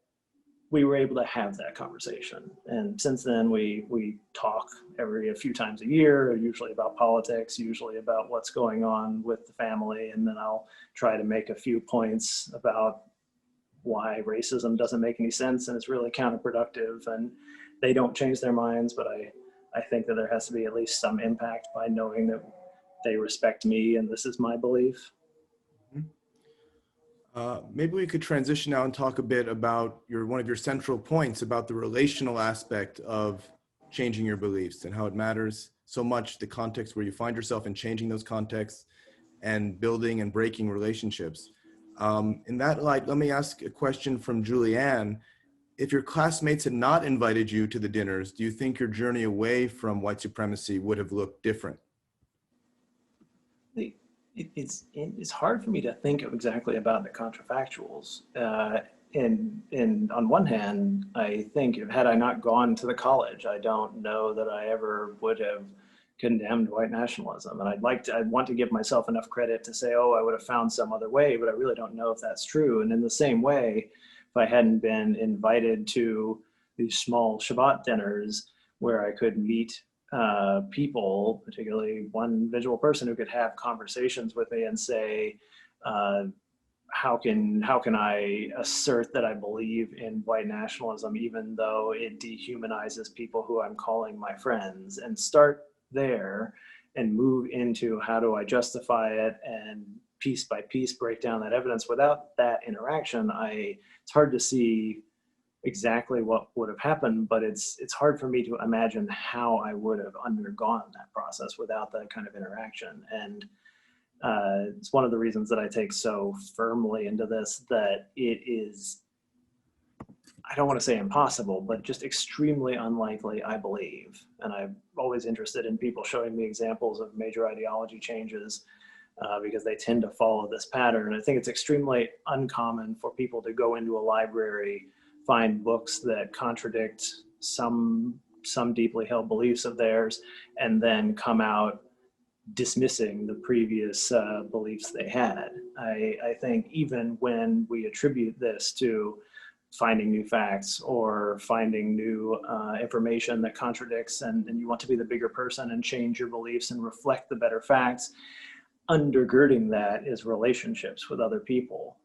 we were able to have that conversation. And since then, we talk a few times a year, usually about politics, usually about what's going on with the family. And then I'll try to make a few points about why racism doesn't make any sense and it's really counterproductive. And they don't change their minds, but I think that there has to be at least some impact by knowing that they respect me and this is my belief. Maybe we could transition now and talk a bit about one of your central points about the relational aspect of changing your beliefs and how it matters so much, the context where you find yourself and changing those contexts and building and breaking relationships. In that light, let me ask a question from Julianne. If your classmates had not invited you to the dinners, do you think your journey away from white supremacy would have looked different? It's hard for me to think of exactly about the counterfactuals. And on one hand, I think had I not gone to the college, I don't know that I ever would have condemned white nationalism. And I'd want to give myself enough credit to say, oh, I would have found some other way, but I really don't know if that's true. And in the same way, if I hadn't been invited to these small Shabbat dinners where I could meet people, particularly one individual person who could have conversations with me and say, how can I assert that I believe in white nationalism, even though it dehumanizes people who I'm calling my friends, and start there and move into how do I justify it and piece by piece break down that evidence. Without that interaction, it's hard to see exactly what would have happened, but it's hard for me to imagine how I would have undergone that process without that kind of interaction. And it's one of the reasons that I take so firmly into this, that it is, I don't want to say impossible, but just extremely unlikely, I believe. And I'm always interested in people showing me examples of major ideology changes because they tend to follow this pattern. I think it's extremely uncommon for people to go into a library, find books that contradict some deeply held beliefs of theirs, and then come out dismissing the previous beliefs they had. I think even when we attribute this to finding new facts or finding new information that contradicts, and you want to be the bigger person and change your beliefs and reflect the better facts, undergirding that is relationships with other people,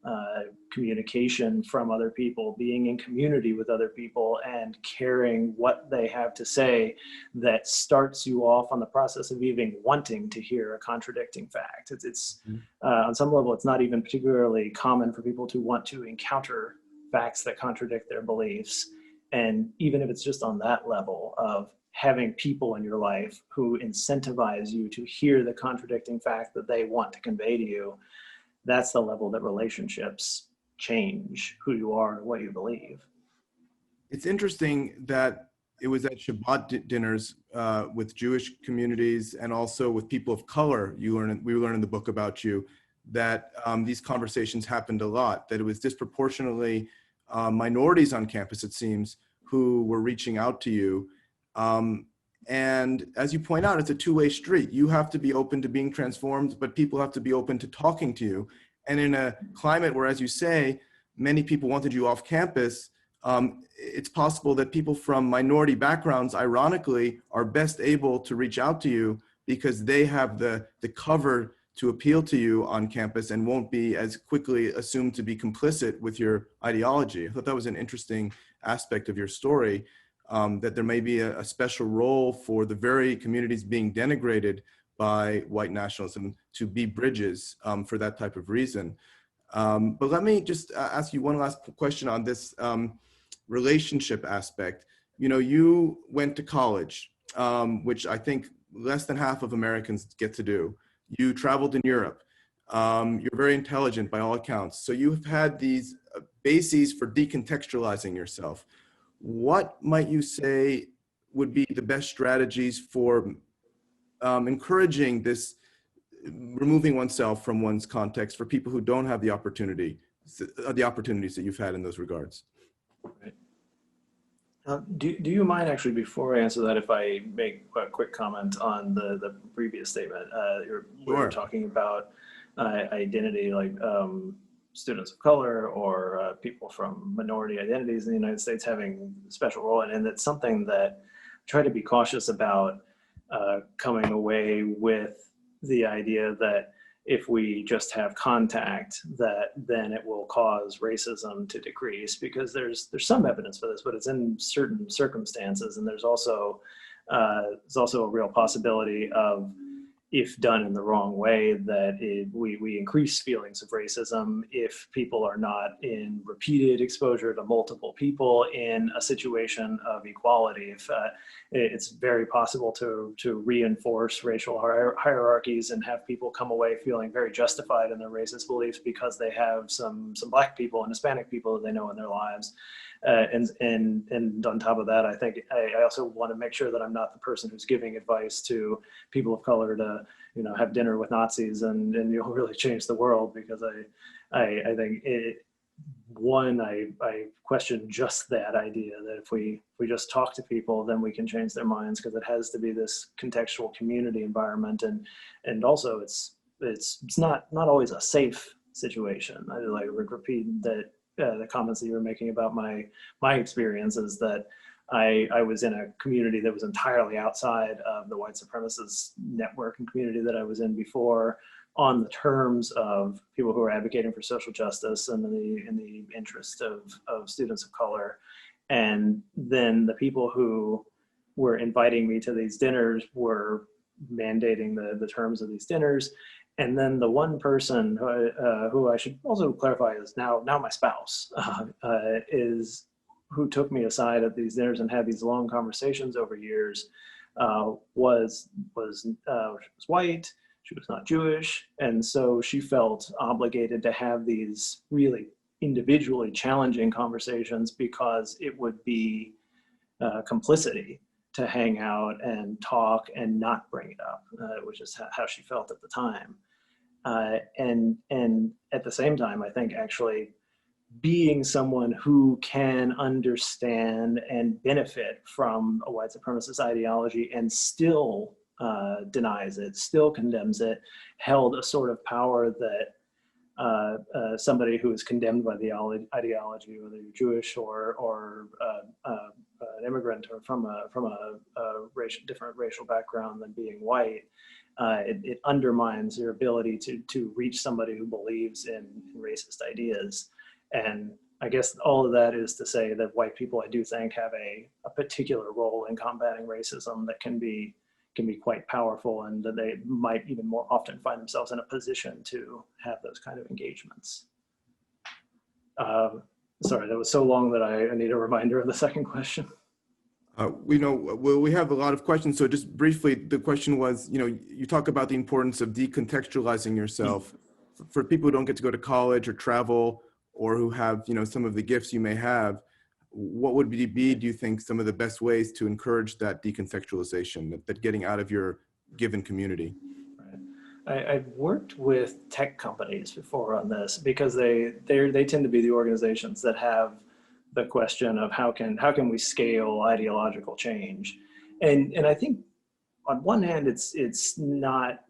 communication from other people, being in community with other people and caring what they have to say that starts you off on the process of even wanting to hear a contradicting fact. It's on some level, it's not even particularly common for people to want to encounter facts that contradict their beliefs. And even if it's just on that level of having people in your life who incentivize you to hear the contradicting fact that they want to convey to you, that's the level that relationships change who you are and what you believe. It's interesting that it was at Shabbat dinners with Jewish communities and also with people of color. We learn in the book about you that these conversations happened a lot, that it was disproportionately minorities on campus, it seems, who were reaching out to you. And as you point out, it's a two-way street. You have to be open to being transformed, but people have to be open to talking to you. And in a climate where, as you say, many people wanted you off campus, it's possible that people from minority backgrounds, ironically, are best able to reach out to you because they have the cover to appeal to you on campus and won't be as quickly assumed to be complicit with your ideology. I thought that was an interesting aspect of your story, that there may be a special role for the very communities being denigrated by white nationalism to be bridges for that type of reason. But let me just ask you one last question on this relationship aspect. You know, you went to college, which I think less than half of Americans get to do. You traveled in Europe. You're very intelligent by all accounts. So you've had these bases for decontextualizing yourself. what might you say would be the best strategies for encouraging this, removing oneself from one's context for people who don't have the opportunities that you've had in those regards? Right. Do you mind actually, before I answer that, if I make a quick comment on the previous statement? We were Sure. talking about identity, like students of color or people from minority identities in the United States having a special role, and it's something that I try to be cautious about coming away with the idea that if we just have contact, that then it will cause racism to decrease, because there's some evidence for this, but it's in certain circumstances, and there's also a real possibility of, if done in the wrong way, that we increase feelings of racism if people are not in repeated exposure to multiple people in a situation of equality. If it's very possible to reinforce racial hierarchies and have people come away feeling very justified in their racist beliefs because they have some Black people and Hispanic people that they know in their lives. And on top of that, I think I also want to make sure that I'm not the person who's giving advice to people of color to, have dinner with Nazis and you'll really change the world, because I think I question just that idea that if we just talk to people, then we can change their minds, because it has to be this contextual community environment, and also it's not always a safe situation. I would repeat that. The comments that you were making about my experiences, that I was in a community that was entirely outside of the white supremacist network and community that I was in before, on the terms of people who are advocating for social justice and in the interest of students of color. And then the people who were inviting me to these dinners were mandating the terms of these dinners. And then the one person who I should also clarify is now my spouse, is who took me aside at these dinners and had these long conversations over years, was white. She was not Jewish, and so she felt obligated to have these really individually challenging conversations, because it would be complicity to hang out and talk and not bring it up, which is how she felt at the time. And at the same time, I think actually being someone who can understand and benefit from a white supremacist ideology and still denies it, still condemns it, held a sort of power that somebody who is condemned by the ideology, whether you're Jewish or an immigrant or from a different racial background than being white, it undermines your ability to reach somebody who believes in racist ideas. And I guess all of that is to say that white people, I do think, have a particular role in combating racism that can be quite powerful, and that they might even more often find themselves in a position to have those kind of engagements. Sorry, that was so long that I need a reminder of the second question. We have a lot of questions. So just briefly, the question was, you talk about the importance of decontextualizing yourself. For people who don't get to go to college or travel, or who have, some of the gifts you may have, what would be, do you think, some of the best ways to encourage that decontextualization, that getting out of your given community? Right. I've worked with tech companies before on this, because they tend to be the organizations that have the question of how can we scale ideological change, and I think on one hand it's not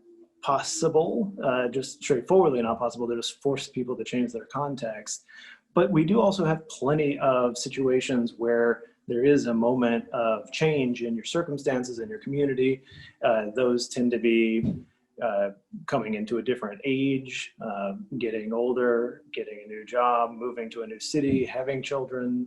possible, just straightforwardly not possible to just force people to change their context. But we do also have plenty of situations where there is a moment of change in your circumstances, in your community. Those tend to be coming into a different age, getting older, getting a new job, moving to a new city, having children.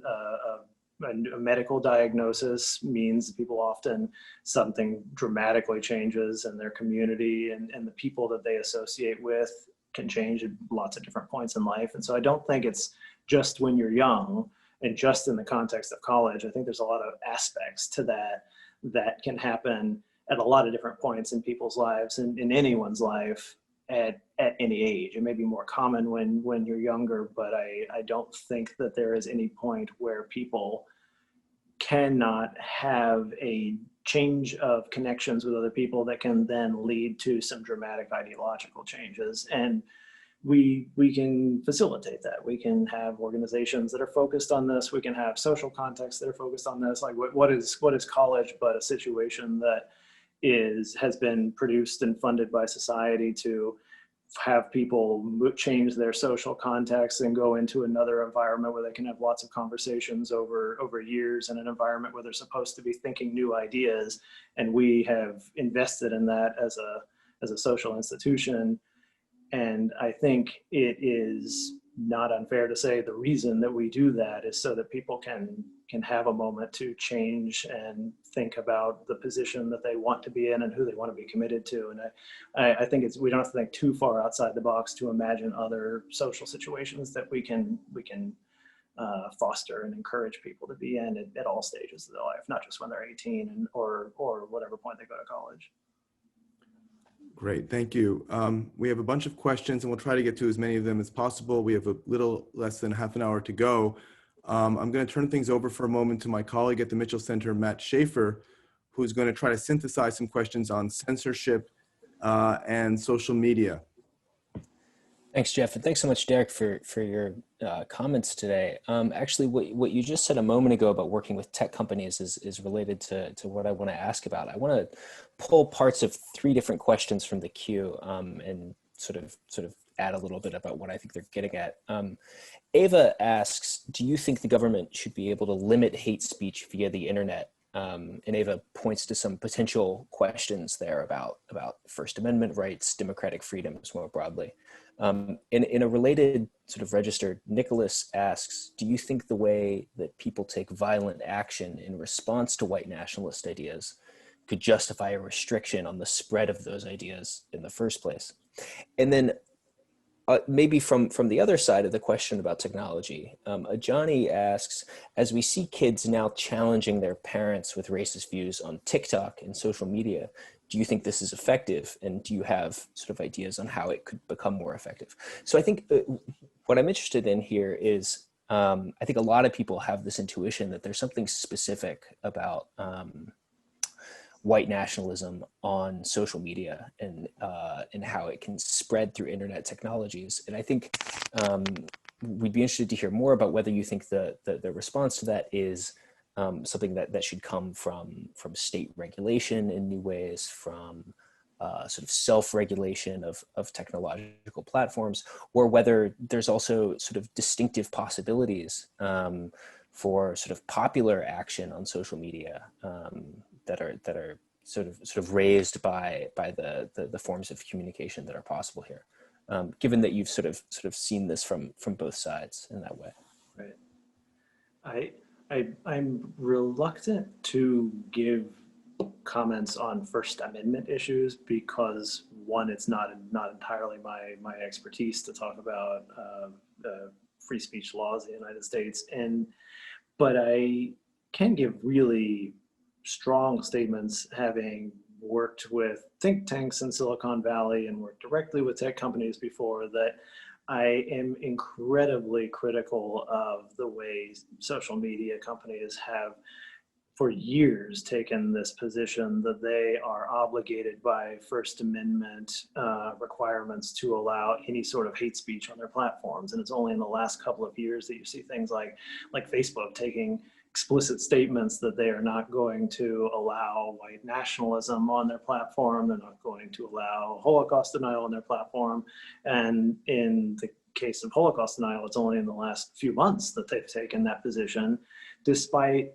A medical diagnosis means people often, something dramatically changes in their community, and the people that they associate with can change at lots of different points in life. And so I don't think it's just when you're young and just in the context of college. I think there's a lot of aspects to that can happen at a lot of different points in people's lives, and in anyone's life at any age. It may be more common when you're younger, but I don't think that there is any point where people cannot have a change of connections with other people that can then lead to some dramatic ideological changes. And we can facilitate that. We can have organizations that are focused on this. We can have social contexts that are focused on this. Like what is college but a situation that has been produced and funded by society to have people change their social context and go into another environment where they can have lots of conversations over years, in an environment where they're supposed to be thinking new ideas. And we have invested in that as a social institution. And I think it is not unfair to say the reason that we do that is so that people can have a moment to change and think about the position that they want to be in and who they want to be committed to. And I think we don't have to think too far outside the box to imagine other social situations that we can foster and encourage people to be in at all stages of their life, not just when they're 18 or whatever point they go to college. Great, thank you. We have a bunch of questions and we'll try to get to as many of them as possible. We have a little less than half an hour to go. I'm going to turn things over for a moment to my colleague at the Mitchell Center, Matt Schaefer, who's going to try to synthesize some questions on censorship and social media. Thanks, Jeff, and thanks so much, Derek, for your comments today. Actually, what you just said a moment ago about working with tech companies is related to what I want to ask about. I want to pull parts of 3 different questions from the queue and sort of add a little bit about what I think they're getting at. Ava asks, do you think the government should be able to limit hate speech via the internet? And Ava points to some potential questions there about First Amendment rights, democratic freedoms more broadly. In a related sort of register, Nicholas asks, do you think the way that people take violent action in response to white nationalist ideas could justify a restriction on the spread of those ideas in the first place? And then maybe from the other side of the question about technology, Johnny asks, as we see kids now challenging their parents with racist views on TikTok and social media, do you think this is effective? And do you have sort of ideas on how it could become more effective? So I think what I'm interested in here is, I think a lot of people have this intuition that there's something specific about white nationalism on social media and how it can spread through internet technologies. And I think we'd be interested to hear more about whether you think the response to that is something that should come from state regulation in new ways, from sort of self-regulation of technological platforms, or whether there's also sort of distinctive possibilities for sort of popular action on social media that are sort of raised by the forms of communication that are possible here, given that you've sort of seen this from both sides in that way. Right. I'm reluctant to give comments on First Amendment issues because, one, it's not entirely my expertise to talk about free speech laws in the United States, but I can give really strong statements, having worked with think tanks in Silicon Valley and worked directly with tech companies before, that I am incredibly critical of the way social media companies have for years taken this position that they are obligated by First Amendment requirements to allow any sort of hate speech on their platforms. And it's only in the last couple of years that you see things like Facebook taking explicit statements that they are not going to allow white nationalism on their platform. They're not going to allow Holocaust denial on their platform. And in the case of Holocaust denial, it's only in the last few months that they've taken that position, despite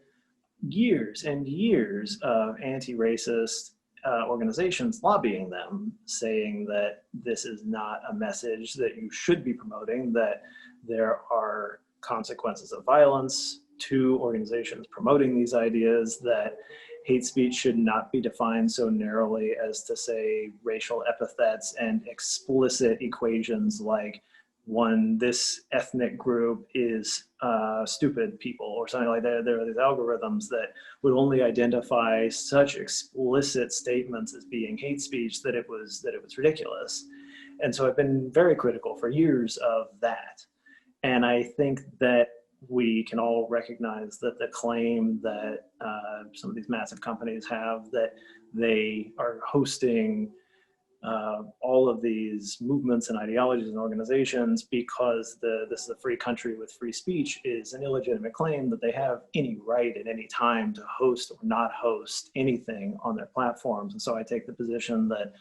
years and years of anti-racist organizations lobbying them, saying that this is not a message that you should be promoting, that there are consequences of violence to organizations promoting these ideas, that hate speech should not be defined so narrowly as to say racial epithets and explicit equations like, one, this ethnic group is stupid people or something like that. There are these algorithms that would only identify such explicit statements as being hate speech that it was ridiculous. And so I've been very critical for years of that. And I think that we can all recognize that the claim that some of these massive companies have, that they are hosting all of these movements and ideologies and organizations because this is a free country with free speech, is an illegitimate claim that they have any right at any time to host or not host anything on their platforms. And so I take the position that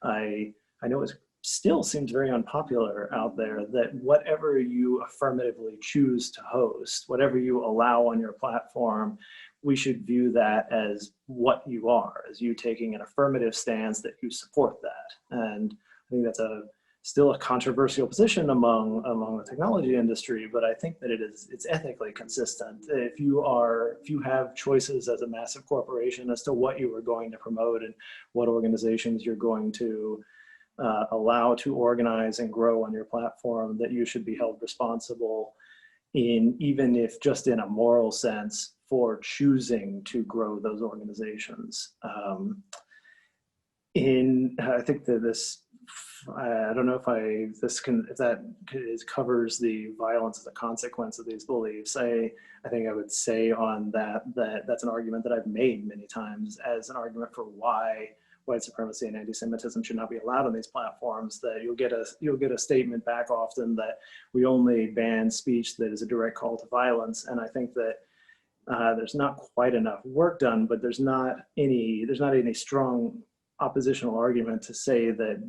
I know it still seems very unpopular out there, that whatever you affirmatively choose to host, whatever you allow on your platform, we should view that as what you are, as you taking an affirmative stance that you support that. And I think that's still a controversial position among the technology industry, but I think that it's ethically consistent. If you have choices as a massive corporation as to what you are going to promote and what organizations you're going to allow to organize and grow on your platform, that you should be held responsible in, even if just in a moral sense, for choosing to grow those organizations. I think that this, I don't know if that covers the violence as a consequence of these beliefs. I think I would say on that's an argument that I've made many times as an argument for why white supremacy and anti-Semitism should not be allowed on these platforms. That you'll get a statement back often that we only ban speech that is a direct call to violence, and I think that there's not quite enough work done, but there's not any strong oppositional argument to say that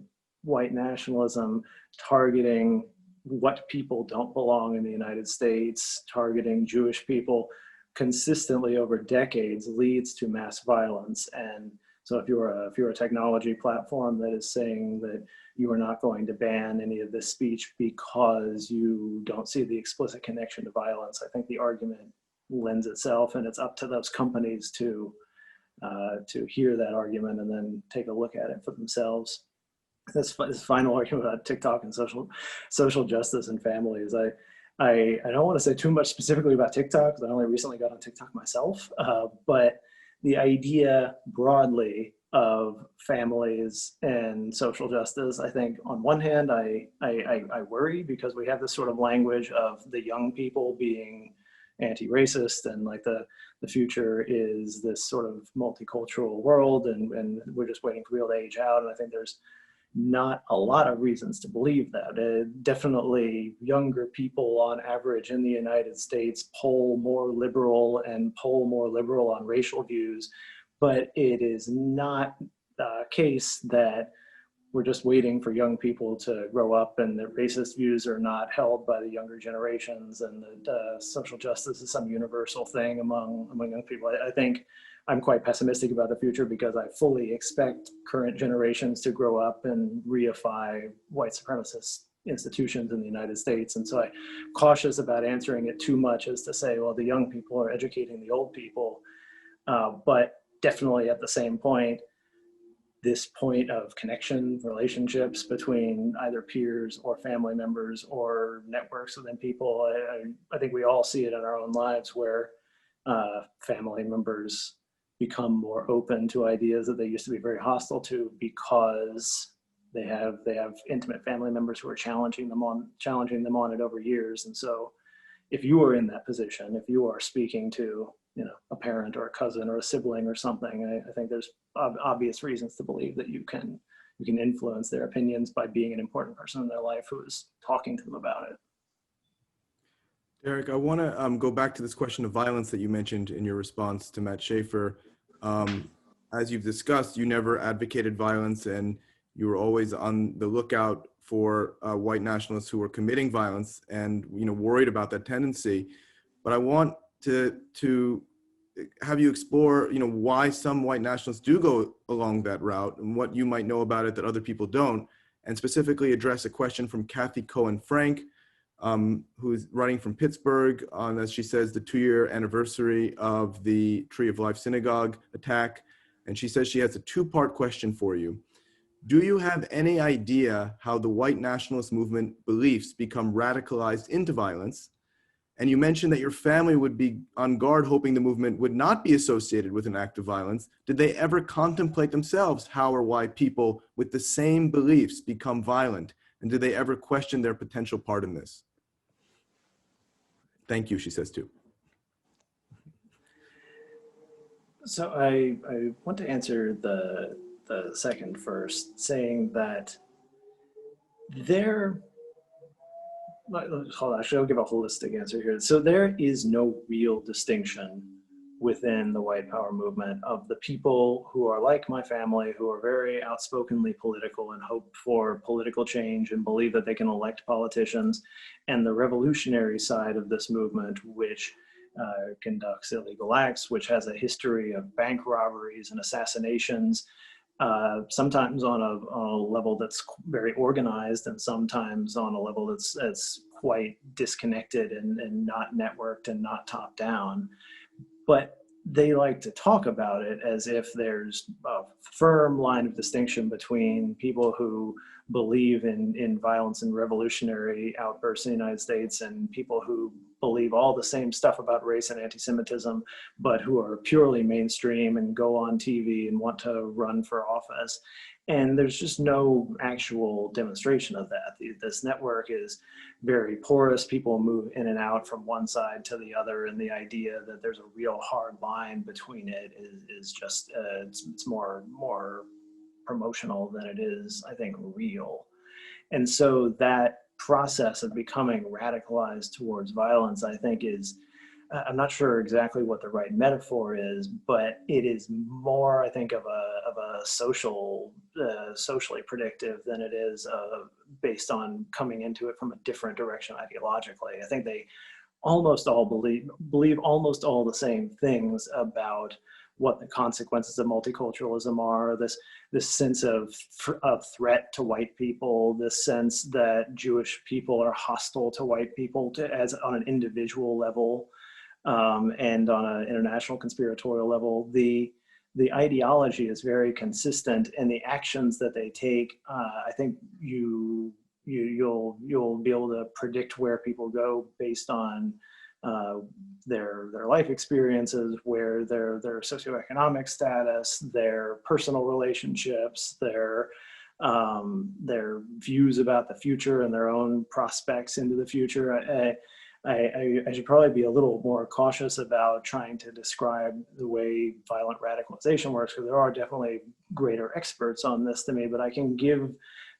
white nationalism targeting what people don't belong in the United States, targeting Jewish people consistently over decades leads to mass violence. And so if you're a technology platform that is saying that you are not going to ban any of this speech because you don't see the explicit connection to violence, I think the argument lends itself, and it's up to those companies to hear that argument and then take a look at it for themselves. This final argument about TikTok and social justice and families. I don't want to say too much specifically about TikTok because I only recently got on TikTok myself, but the idea broadly of families and social justice, I think on one hand, I worry because we have this sort of language of the young people being anti-racist and like the future is this sort of multicultural world and we're just waiting for people to age out. And I think there's not a lot of reasons to believe that. Definitely younger people on average in the United States poll more liberal on racial views, but it is not the case that we're just waiting for young people to grow up and their racist views are not held by the younger generations, and that social justice is some universal thing among young people. I think I'm quite pessimistic about the future because I fully expect current generations to grow up and reify white supremacist institutions in the United States. And so I'm cautious about answering it too much as to say, well, the young people are educating the old people. But definitely at the same point, this point of connection, relationships between either peers or family members or networks within people, I think we all see it in our own lives where family members become more open to ideas that they used to be very hostile to because they have intimate family members who are challenging them on it over years. And so if you are in that position, if you are speaking to a parent or a cousin or a sibling or something, I think there's obvious reasons to believe that you can influence their opinions by being an important person in their life who is talking to them about it. Derek, I want to go back to this question of violence that you mentioned in your response to Matt Schaefer. As you've discussed, you never advocated violence and you were always on the lookout for white nationalists who were committing violence and worried about that tendency. But I want to have you explore why some white nationalists do go along that route and what you might know about it that other people don't, and specifically address a question from Kathy Cohen-Frank, who is writing from Pittsburgh on, as she says, the 2-year anniversary of the Tree of Life synagogue attack. And she says she has a 2-part question for you. Do you have any idea how the white nationalist movement beliefs become radicalized into violence? And you mentioned that your family would be on guard hoping the movement would not be associated with an act of violence. Did they ever contemplate themselves how or why people with the same beliefs become violent? And did they ever question their potential part in this? Thank you, she says too. So I want to answer the second first, saying that there, hold on, actually I'll give a holistic answer here. So there is no real distinction within the white power movement of the people who are like my family, who are very outspokenly political and hope for political change and believe that they can elect politicians, and the revolutionary side of this movement, which conducts illegal acts, which has a history of bank robberies and assassinations, sometimes on a level that's very organized, and sometimes on a level that's quite disconnected and not networked and not top down. But they like to talk about it as if there's a firm line of distinction between people who believe in violence and revolutionary outbursts in the United States and people who believe all the same stuff about race and anti-Semitism, but who are purely mainstream and go on TV and want to run for office. And there's just no actual demonstration of that. This network is very porous. People move in and out from one side to the other, and the idea that there's a real hard line between it is just, it's more promotional than it is, I think, real. And so that process of becoming radicalized towards violence, I think, is, I'm not sure exactly what the right metaphor is, but it is more, I think, of a socially predictive than it is based on coming into it from a different direction ideologically. I think they almost all believe almost all the same things about what the consequences of multiculturalism are, this sense of threat to white people, this sense that Jewish people are hostile to white people as on an individual level, and on an international conspiratorial level. The ideology is very consistent, and the actions that they take, I think you'll be able to predict where people go based on their life experiences, where their socioeconomic status, their personal relationships, their views about the future and their own prospects into the future. I should probably be a little more cautious about trying to describe the way violent radicalization works, because there are definitely greater experts on this than me, but I can give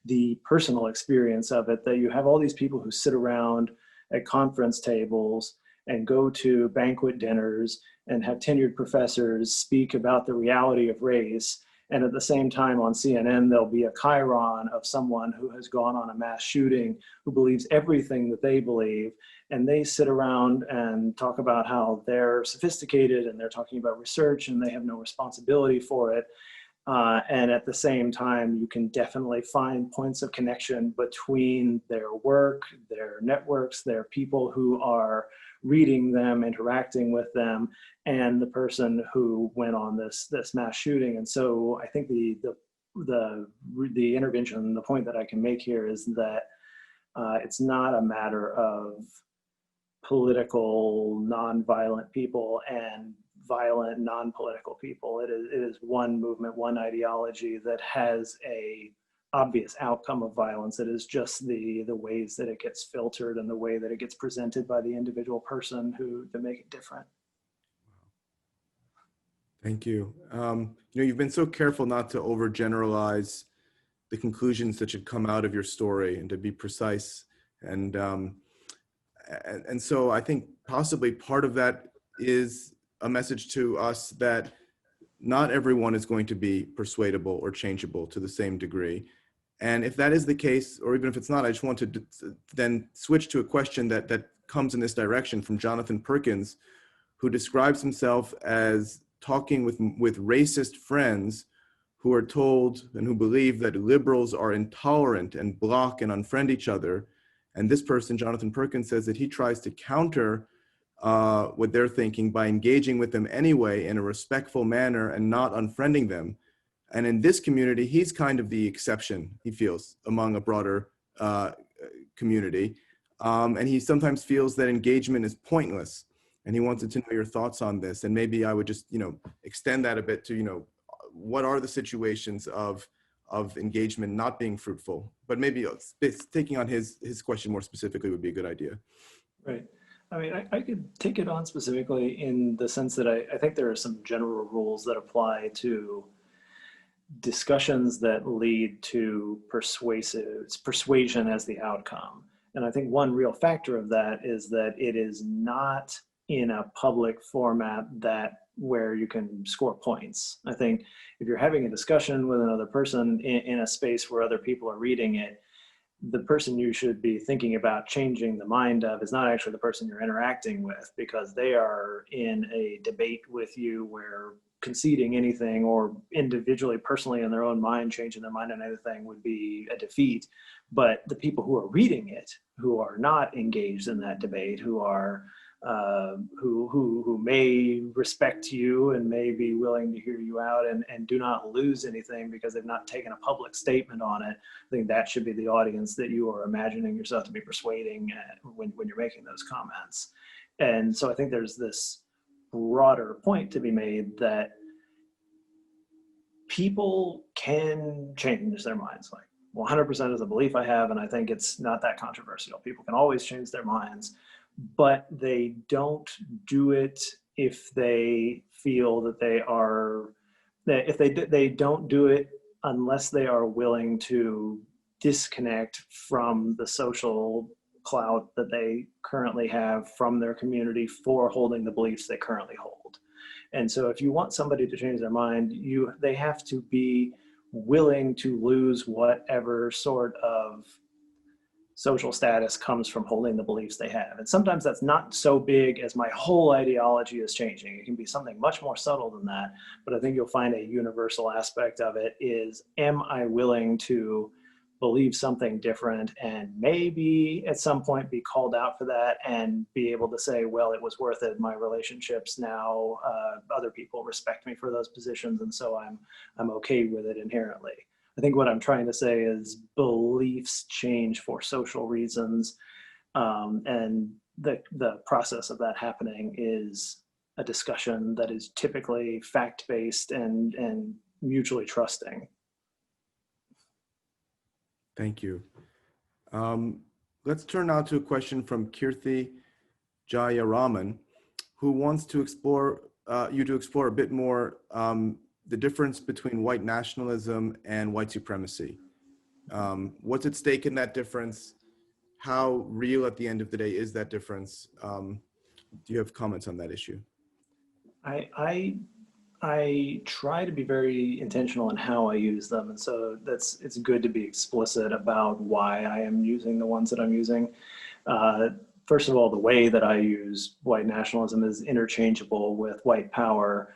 the personal experience of it, that you have all these people who sit around at conference tables and go to banquet dinners and have tenured professors speak about the reality of race. And at the same time on CNN, there'll be a chyron of someone who has gone on a mass shooting, who believes everything that they believe. And they sit around and talk about how they're sophisticated and they're talking about research and they have no responsibility for it. And at the same time, you can definitely find points of connection between their work, their networks, their people who are reading them, interacting with them, and the person who went on this mass shooting. And so I think the intervention, the point that I can make here is that it's not a matter of political, non-violent people and violent, non-political people. It is one movement, one ideology that has a obvious outcome of violence. It is just the ways that it gets filtered and the way that it gets presented by the individual person that make it different. Thank you. You've been so careful not to overgeneralize the conclusions that should come out of your story and to be precise. And so I think possibly part of that is a message to us that not everyone is going to be persuadable or changeable to the same degree. And if that is the case, or even if it's not, I just want to then switch to a question that comes in this direction from Jonathan Perkins, who describes himself as talking with racist friends who are told and who believe that liberals are intolerant and block and unfriend each other. And this person, Jonathan Perkins, says that he tries to counter what they're thinking by engaging with them anyway in a respectful manner and not unfriending them. And in this community, he's kind of the exception, he feels, among a broader community. And he sometimes feels that engagement is pointless. And he wanted to know your thoughts on this. And maybe I would just, extend that a bit to, what are the situations of engagement not being fruitful? But maybe taking on his question more specifically would be a good idea. Right. I mean, I could take it on specifically in the sense that I think there are some general rules that apply to discussions that lead to persuasion as the outcome. And I think one real factor of that is that it is not in a public format where you can score points. I think if you're having a discussion with another person in a space where other people are reading it, the person you should be thinking about changing the mind of is not actually the person you're interacting with, because they are in a debate with you where conceding anything or individually, personally in their own mind, changing their mind on anything would be a defeat. But the people who are reading it, who are not engaged in that debate, who are who may respect you and may be willing to hear you out and do not lose anything because they've not taken a public statement on it. I think that should be the audience that you are imagining yourself to be persuading when you're making those comments. And so I think there's this broader point to be made that people can change their minds. Like 100% is a belief I have, and I think it's not that controversial. People can always change their minds, but they don't do it if they feel that they don't do it unless they are willing to disconnect from the social clout that they currently have from their community for holding the beliefs they currently hold. And so if you want somebody to change their mind, they have to be willing to lose whatever sort of social status comes from holding the beliefs they have. And sometimes that's not so big as my whole ideology is changing. It can be something much more subtle than that. But I think you'll find a universal aspect of it is, am I willing to believe something different and maybe at some point be called out for that and be able to say, well, it was worth it. My relationships now, other people respect me for those positions. And so I'm okay with it inherently. I think what I'm trying to say is beliefs change for social reasons. And the process of that happening is a discussion that is typically fact-based and mutually trusting. Thank you. Let's turn now to a question from Kirthi Jayaraman, who wants to explore you to explore a bit more the difference between white nationalism and white supremacy. What's at stake in that difference? How real at the end of the day is that difference? Do you have comments on that issue? I try to be very intentional in how I use them. And so it's good to be explicit about why I am using the ones that I'm using. First of all, the way that I use white nationalism is interchangeable with white power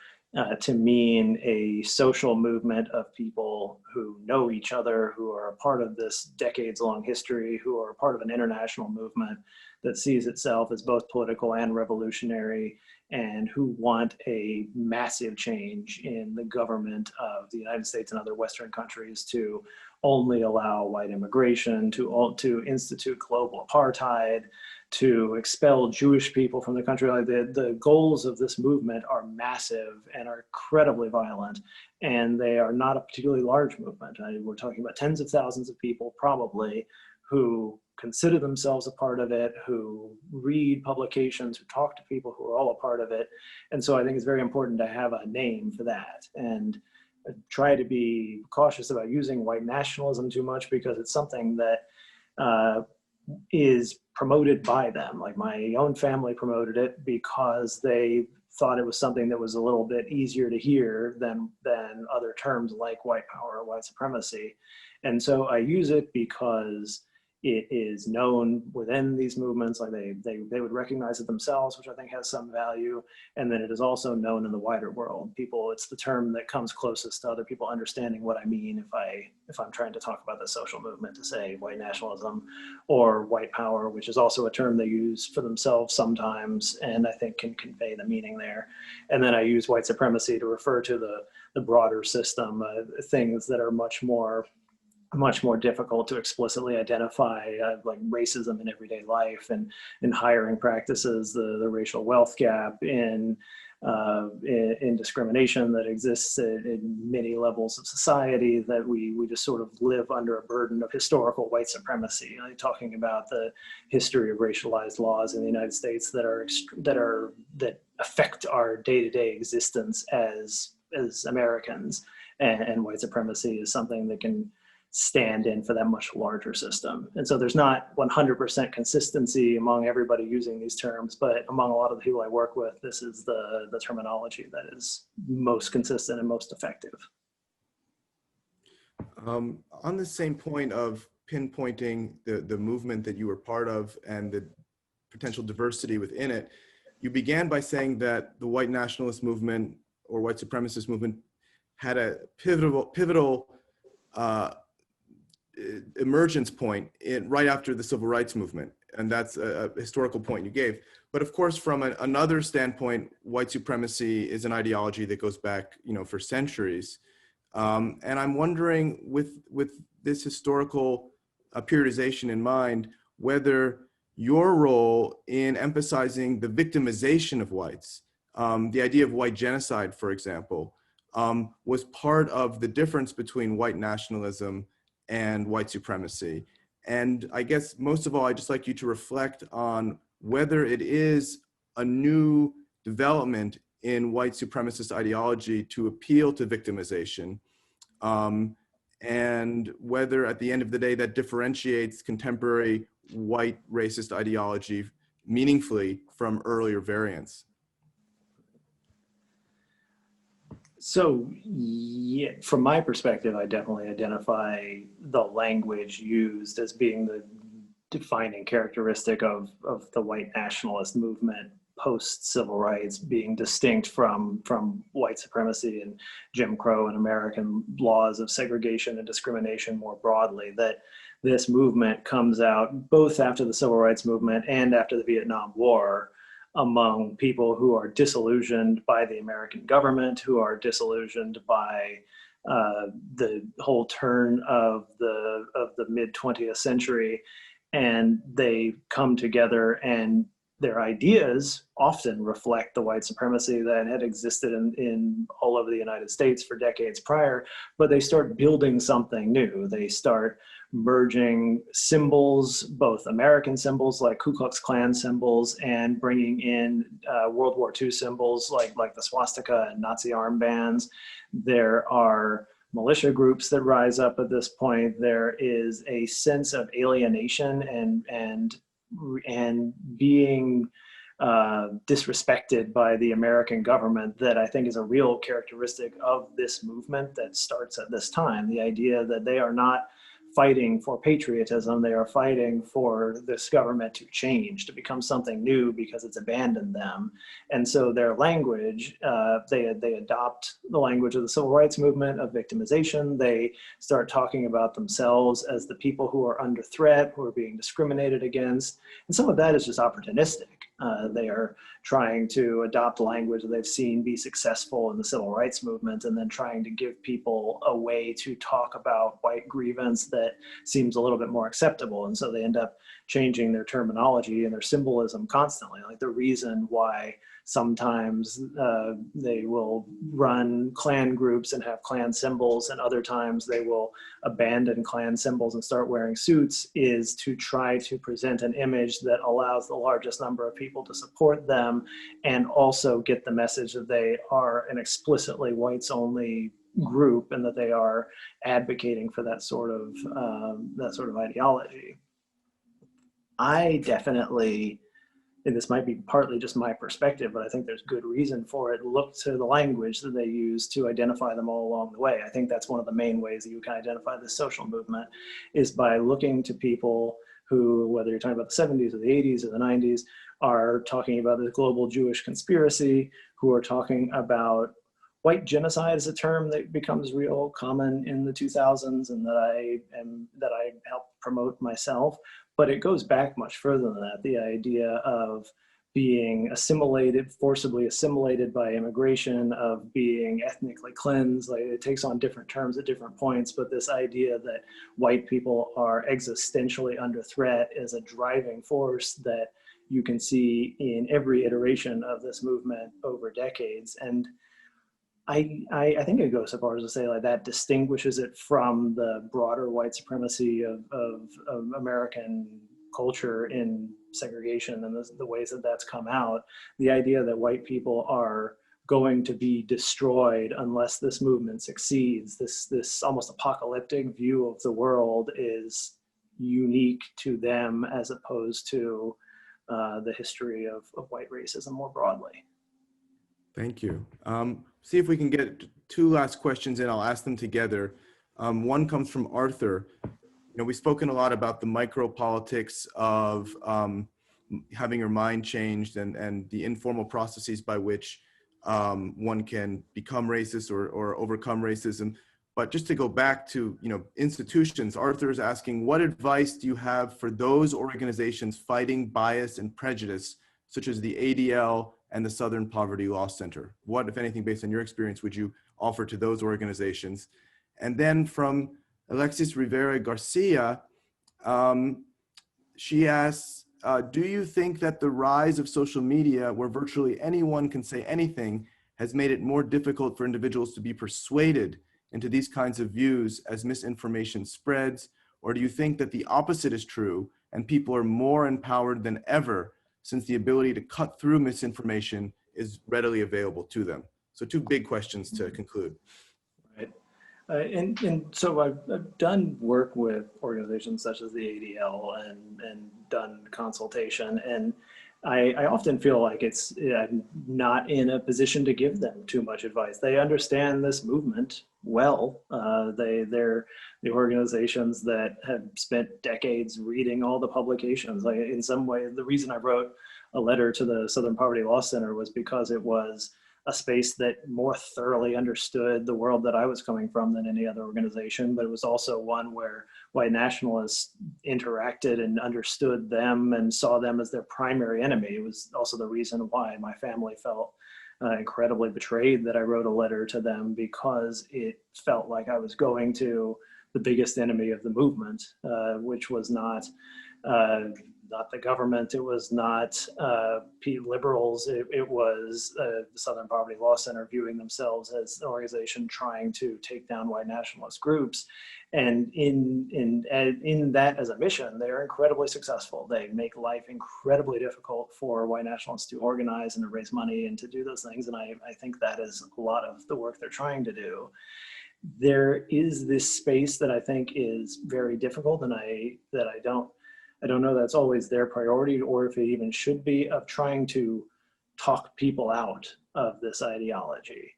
to mean a social movement of people who know each other, who are a part of this decades-long history, who are a part of an international movement that sees itself as both political and revolutionary, and who want a massive change in the government of the United States and other Western countries to only allow white immigration, to institute global apartheid, to expel Jewish people from the country. Like the goals of this movement are massive and are incredibly violent, and they are not a particularly large movement. We're talking about tens of thousands of people probably who consider themselves a part of it, who read publications, who talk to people who are all a part of it. And so I think it's very important to have a name for that. And I try to be cautious about using white nationalism too much because it's something that is promoted by them. Like my own family promoted it because they thought it was something that was a little bit easier to hear than other terms like white power or white supremacy. And so I use it because it is known within these movements, like they would recognize it themselves, which I think has some value. And then it is also known in the wider world. People, it's the term that comes closest to other people understanding what I mean if I'm trying to talk about the social movement, to say white nationalism or white power, which is also a term they use for themselves sometimes, and I think can convey the meaning there. And then I use white supremacy to refer to the broader system, things that are much more difficult to explicitly identify, like racism in everyday life and in hiring practices, the racial wealth gap, in in discrimination that exists in many levels of society, that we just sort of live under a burden of historical white supremacy. Talking about the history of racialized laws in the United States that affect our day-to-day existence as Americans, and white supremacy is something that can stand in for that much larger system. And so there's not 100% consistency among everybody using these terms, but among a lot of the people I work with, this is the terminology that is most consistent and most effective. On the same point of pinpointing the movement that you were part of and the potential diversity within it, you began by saying that the white nationalist movement or white supremacist movement had a pivotal emergence point right after the civil rights movement. And that's a historical point you gave. But of course, from another standpoint, white supremacy is an ideology that goes back, for centuries. And I'm wondering, with this historical periodization in mind, whether your role in emphasizing the victimization of whites, the idea of white genocide, for example, was part of the difference between white nationalism and white supremacy. And I guess most of all, I'd just like you to reflect on whether it is a new development in white supremacist ideology to appeal to victimization, and whether at the end of the day that differentiates contemporary white racist ideology meaningfully from earlier variants. So, yeah, from my perspective, I definitely identify the language used as being the defining characteristic of the white nationalist movement post-civil rights, being distinct from white supremacy and Jim Crow and American laws of segregation and discrimination more broadly. That this movement comes out both after the civil rights movement and after the Vietnam War, among people who are disillusioned by the American government, who are disillusioned by the whole turn of the mid 20th century, and they come together, and their ideas often reflect the white supremacy that had existed in all over the United States for decades prior, but they start building something new. They start merging symbols, both American symbols like Ku Klux Klan symbols, and bringing in World War II symbols like the swastika and Nazi armbands. There are militia groups that rise up at this point. There is a sense of alienation and being disrespected by the American government that I think is a real characteristic of this movement that starts at this time. The idea that they are not fighting for patriotism, they are fighting for this government to change, to become something new because it's abandoned them. And so their language, they adopt the language of the civil rights movement of victimization. They start talking about themselves as the people who are under threat, who are being discriminated against. And some of that is just opportunistic. They are trying to adopt language that they've seen be successful in the civil rights movement, and then trying to give people a way to talk about white grievance that seems a little bit more acceptable. And so they end up changing their terminology and their symbolism constantly. Like the reason why sometimes they will run Klan groups and have Klan symbols, and other times they will abandon Klan symbols and start wearing suits, is to try to present an image that allows the largest number of people to support them, and also get the message that they are an explicitly whites only group and that they are advocating for that sort of ideology. I definitely, and this might be partly just my perspective, but I think there's good reason for it, look to the language that they use to identify them all along the way. I think that's one of the main ways that you can identify this social movement, is by looking to people who, whether you're talking about the 70s or the 80s or the 90s, are talking about the global Jewish conspiracy, who are talking about white genocide is a term that becomes real common in the 2000s and that I helped promote myself. But it goes back much further than that. The idea of being assimilated, forcibly assimilated by immigration, of being ethnically cleansed, like it takes on different terms at different points, but this idea that white people are existentially under threat is a driving force that you can see in every iteration of this movement over decades. And I think it goes so far as to say like that distinguishes it from the broader white supremacy of American culture in segregation and the ways that that's come out. The idea that white people are going to be destroyed unless this movement succeeds, this almost apocalyptic view of the world is unique to them as opposed to the history of white racism more broadly. Thank you. See if we can get two last questions in. I'll ask them together. One comes from Arthur. We've spoken a lot about the micro politics of having your mind changed and the informal processes by which one can become racist or overcome racism. But just to go back to institutions, Arthur is asking, what advice do you have for those organizations fighting bias and prejudice, such as the ADL and the Southern Poverty Law Center? What, if anything, based on your experience, would you offer to those organizations? And then from Alexis Rivera Garcia, she asks, do you think that the rise of social media, where virtually anyone can say anything, has made it more difficult for individuals to be persuaded into these kinds of views as misinformation spreads? Or do you think that the opposite is true and people are more empowered than ever since the ability to cut through misinformation is readily available to them? So two big questions to conclude. Right. And so I've done work with organizations such as the ADL and done consultation, and I often feel like I'm not in a position to give them too much advice. They understand this movement well. They're the organizations that have spent decades reading all the publications. Like in some way, the reason I wrote a letter to the Southern Poverty Law Center was because it was a space that more thoroughly understood the world that I was coming from than any other organization, but it was also one where white nationalists interacted and understood them and saw them as their primary enemy. It was also the reason why my family felt incredibly betrayed that I wrote a letter to them, because it felt like I was going to the biggest enemy of the movement, which was not the government, it was not liberals, it was the Southern Poverty Law Center viewing themselves as an organization trying to take down white nationalist groups. And in that as a mission, they're incredibly successful. They make life incredibly difficult for white nationalists to organize and to raise money and to do those things. And I think that is a lot of the work they're trying to do. There is this space that I think is very difficult, and I don't know that's always their priority, or if it even should be, of trying to talk people out of this ideology.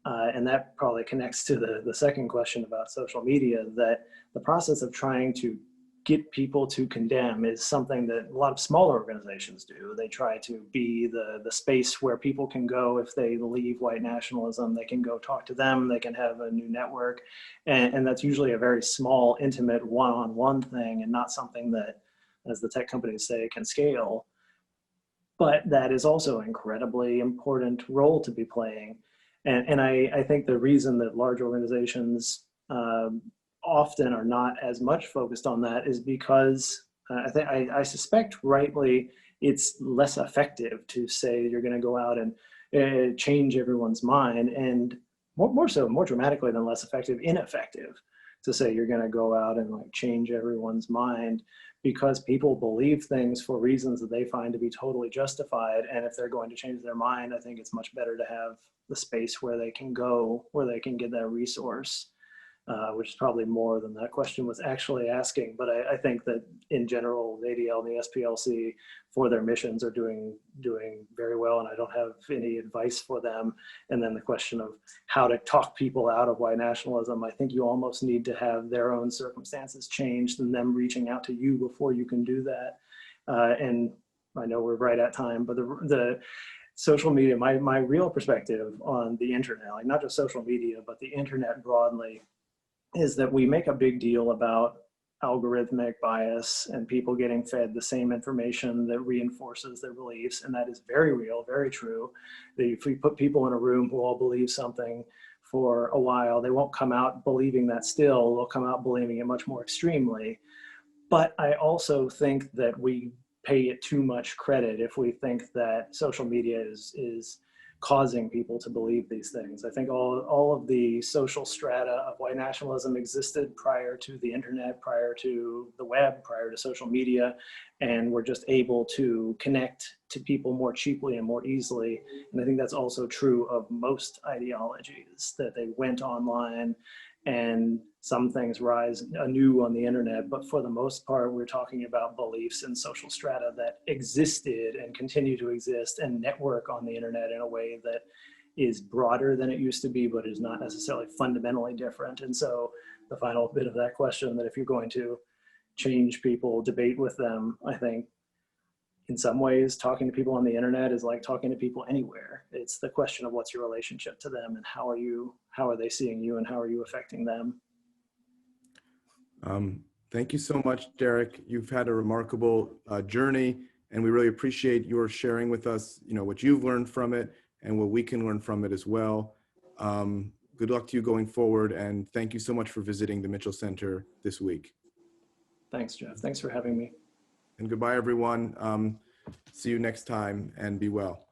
And that probably connects to the second question about social media, that the process of trying to get people to condemn is something that a lot of smaller organizations do. They try to be the space where people can go if they leave white nationalism. They can go talk to them, they can have a new network. And that's usually a very small, intimate, one-on-one thing, and not something that, as the tech companies say, can scale. But that is also an incredibly important role to be playing. And I think the reason that large organizations often are not as much focused on that is because I suspect rightly it's less effective to say you're going to go out and change everyone's mind, and more dramatically than less effective, ineffective to say you're going to go out and like change everyone's mind, because people believe things for reasons that they find to be totally justified. And if they're going to change their mind, I think it's much better to have the space where they can go, where they can get that resource, which is probably more than that question was actually asking. But I think that in general, the ADL and the SPLC for their missions are doing very well, and I don't have any advice for them. And then the question of how to talk people out of white nationalism, I think you almost need to have their own circumstances changed and them reaching out to you before you can do that. And I know we're right at time, but the social media, my real perspective on the internet, like not just social media, but the internet broadly, is that we make a big deal about algorithmic bias and people getting fed the same information that reinforces their beliefs. And that is very real, very true. If we put people in a room who all believe something for a while, they won't come out believing that still, they'll come out believing it much more extremely. But I also think that we pay it too much credit if we think that social media is causing people to believe these things. I think all of the social strata of white nationalism existed prior to the internet, prior to the web, prior to social media, and we're just able to connect to people more cheaply and more easily. And I think that's also true of most ideologies, that they went online and some things rise anew on the internet, but for the most part, we're talking about beliefs and social strata that existed and continue to exist and network on the internet in a way that is broader than it used to be, but is not necessarily fundamentally different. And so the final bit of that question, that if you're going to change people, debate with them, I think in some ways, talking to people on the internet is like talking to people anywhere. It's the question of what's your relationship to them and how are they seeing you and how are you affecting them? Thank you so much, Derek. You've had a remarkable journey, and we really appreciate your sharing with us, what you've learned from it and what we can learn from it as well. Good luck to you going forward, and thank you so much for visiting the Mitchell Center this week. Thanks, Jeff. Thanks for having me. And goodbye, everyone. See you next time, and be well.